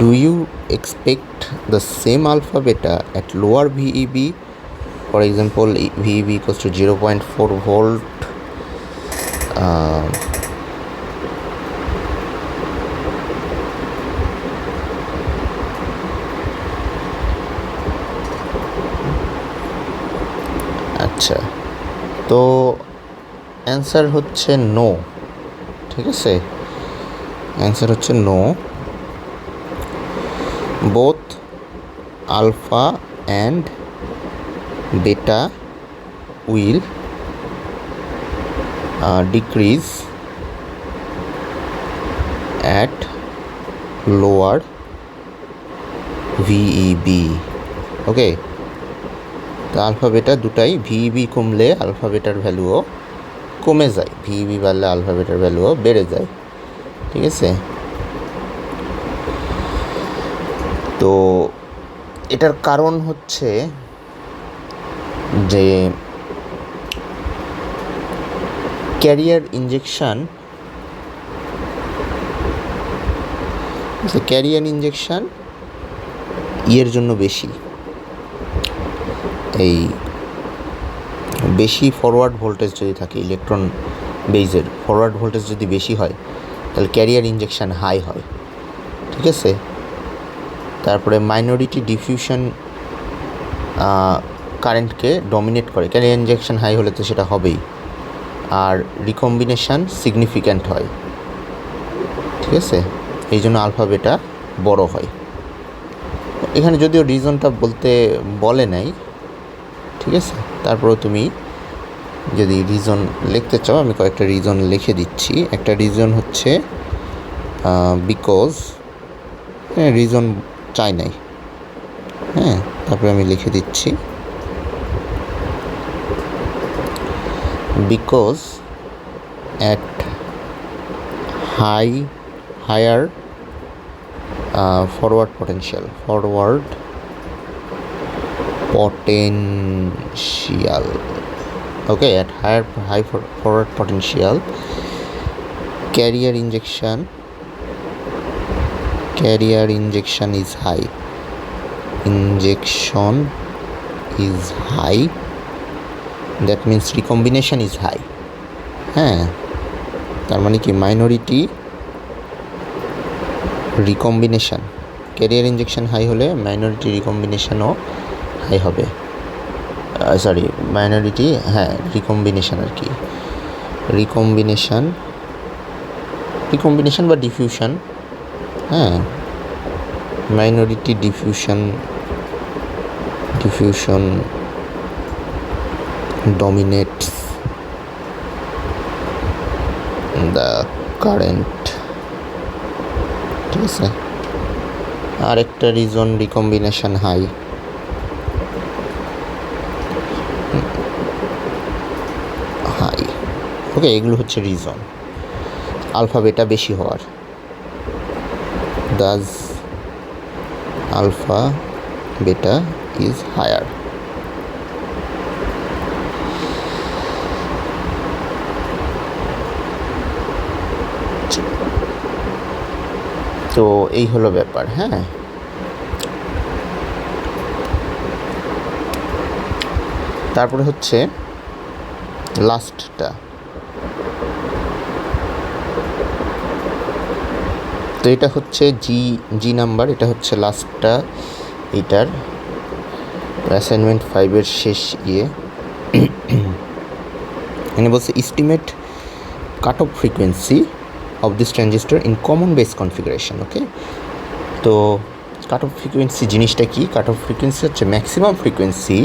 do you expect the same alpha beta at lower VEB? For example, VEB equals to 0.4 volt, আচ্ছা, তো অ্যান্সার হচ্ছে নো, ঠিক আছে, অ্যান্সার হচ্ছে no, both alpha and beta will decrease at lower VEB, okay. তো আলফা বেটা দুটাই, ভিইবি কমলে আলফা বেটার ভ্যালুও কমে যায়, ভিইবি বাড়লে আলফা বেটার ভ্যালুও বেড়ে যায়, ঠিক আছে। তো এটার কারণ হচ্ছে যে ক্যারিয়ার ইনজেকশন ইয়ের জন্য বেশি, এই বেশি ফরওয়ার্ড ভোল্টেজ যদি থাকে, ইলেকট্রন বেজের ফরওয়ার্ড ভোল্টেজ যদি বেশি হয় তাহলে ক্যারিয়ার ইনজেকশন হাই হয়, ঠিক আছে। তারপরে মাইনরিটি ডিফিউশন কারেন্টকে ডমিনেট করে, ক্যারিয়ার ইনজেকশন হাই হলে তো সেটা হবেই, আর রিকম্বিনেশান সিগনিফিক্যান্ট হয়, ঠিক আছে, এই জন্য আলফা বেটা বড় হয়। এখানে যদিও রিজনটা বলে নাই, ঠিক আছে, তারপরেও তুমি যদি রিজন লিখতে চাও আমি কয়েকটা রিজন লিখে দিচ্ছি। একটা রিজন হচ্ছে বিকজ, হ্যাঁ রিজন চাই নাই, হ্যাঁ তারপরে আমি লিখে দিচ্ছি because at higher forward potential okay, at high forward potential carrier injection is high, that means recombination is high। হ্যাঁ, তার মানে কি minority recombination, carrier injection high হলে মাইনরিটি রিকম্বিনেশনও হাই হবে। সরি, মাইনরিটি, হ্যাঁ রিকম্বিনেশন আর কি, রিকম্বিনেশন বা ডিফিউশন, হ্যাঁ minority diffusion dominates the current। ঠিক আছে, আরেকটা রিজন রিকম্বিনেশন হাই, ওকে, এগুলো হচ্ছে রিজন আলফা বেটা বেশি হওয়ার। Thus alpha beta is higher. তো এই হলো ব্যাপার। হ্যাঁ, তারপরে হচ্ছে লাস্টটা, তো এটা হচ্ছে জি নাম্বার, এটা হচ্ছে লাস্টটা এটার অ্যাসাইনমেন্ট 5-এর শেষ এখানে বলছে estimate cut off frequency of this transistor in common base configuration। ওকে, তো কাট অফ ফ্রিকোয়েন্সি জিনিসটা কি? কাট অফ ফ্রিকোয়েন্সি হচ্ছে maximum frequency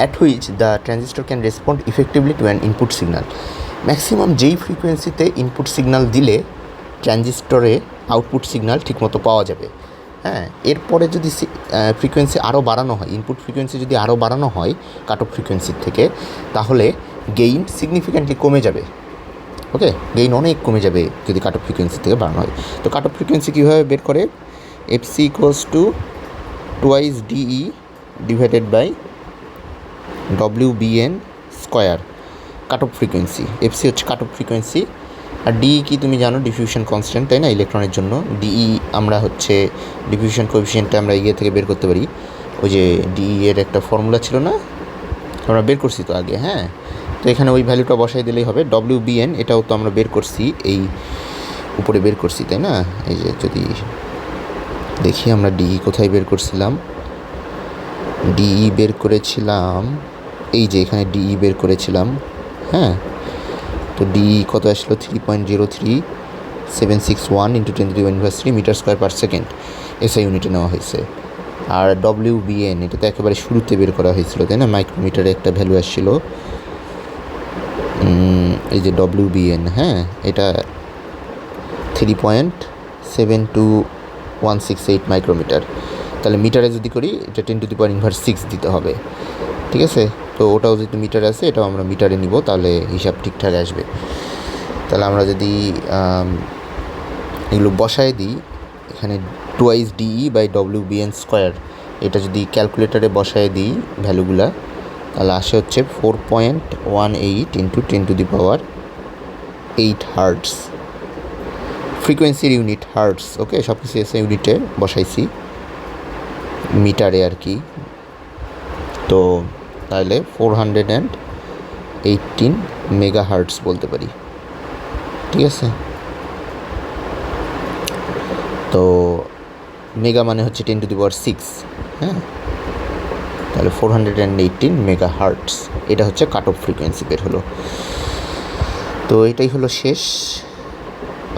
at which the transistor can respond effectively to an input signal। Maximum যেই ফ্রিকোয়েন্সিতে ইনপুট সিগন্যাল দিলে ট্রানজিস্টরে আউটপুট সিগন্যাল ঠিকমতো পাওয়া যাবে। হ্যাঁ, এরপরে যদি ফ্রিকোয়েন্সি আরও বাড়ানো হয়, ইনপুট ফ্রিকোয়েন্সি যদি আরও বাড়ানো হয় কাট অফ ফ্রিকোয়েন্সির থেকে, তাহলে গেইন সিগনিফিক্যান্টলি কমে যাবে। ওকে, গেইন অনেক কমে যাবে যদি কাট অফ ফ্রিকোয়েন্সি থেকে বাড়ানো হয়। তো কাট অফ ফ্রিকোয়েন্সি কীভাবে বের করে? FC equals to twice DE divided by WBN square, cut off frequency. FC হচ্ছে কাট অফ ফ্রিকোয়েন্সি, আর ডিই কি তুমি জানো? ডিফিউশন কনস্ট্যান্ট, তাই না? ইলেকট্রনের জন্য ডিই আমরা হচ্ছে ডিফিউশন কোএফিসিয়েন্টটা আমরা থেকে বের করতে পারি। ওই যে ডিই এর একটা ফর্মুলা ছিল না, আমরা বের করছি তো আগে। হ্যাঁ, তো এখানে ওই ভ্যালুটা বসাই দিলেই হবে। WBN এটাও তো আমরা বের করছি, এই উপরে বের করছি, তাই না? এই যে যদি দেখি আমরা ডিই কোথায় বের করছিলাম, ডিই বের করেছিলাম এই যে এখানে ডিই বের করেছিলাম। হ্যাঁ, তো ডিই কত আসলো? 3.03761 × 10⁻³ metre square per second SI ইউনিটে নেওয়া হয়েছে। আর WBN এটা তো একেবারে শুরুতে বের করা হয়েছিল, তাই না? মাইক্রোমিটারে একটা ভ্যালু আসছিল, এই যে WBN। হ্যাঁ, এটা 3.72168 মাইক্রোমিটার। তাহলে মিটারে যদি করি এটা 10⁻⁶ দিতে হবে। ঠিক আছে, তো ওটাও যেহেতু মিটারে আছে, এটাও আমরা মিটারে নিব, তাহলে হিসাব ঠিকঠাক আসবে। তাহলে আমরা যদি এগুলো বসায় দিই, এখানে twice DE by WBN square, এটা যদি ক্যালকুলেটারে বসায় দিই ভ্যালুগুলা, তাহলে আসে হচ্ছে 4.18 × 10⁻8 হার্টস। ফ্রিকোয়েন্সির ইউনিট হার্টস। ওকে, সব কিছু এসে ইউনিটে বসাইছি, মিটারে আর কি। তো তাহলে 418 মেগা হার্টস বলতে পারি। ঠিক আছে, তো মেগা মানে হচ্ছে 10⁶। হ্যাঁ, তাহলে 418 মেগা হার্টস, এটা হচ্ছে কাট অফ ফ্রিকোয়েন্সি বের হলো। তো এটাই হলো শেষ।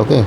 ওকে।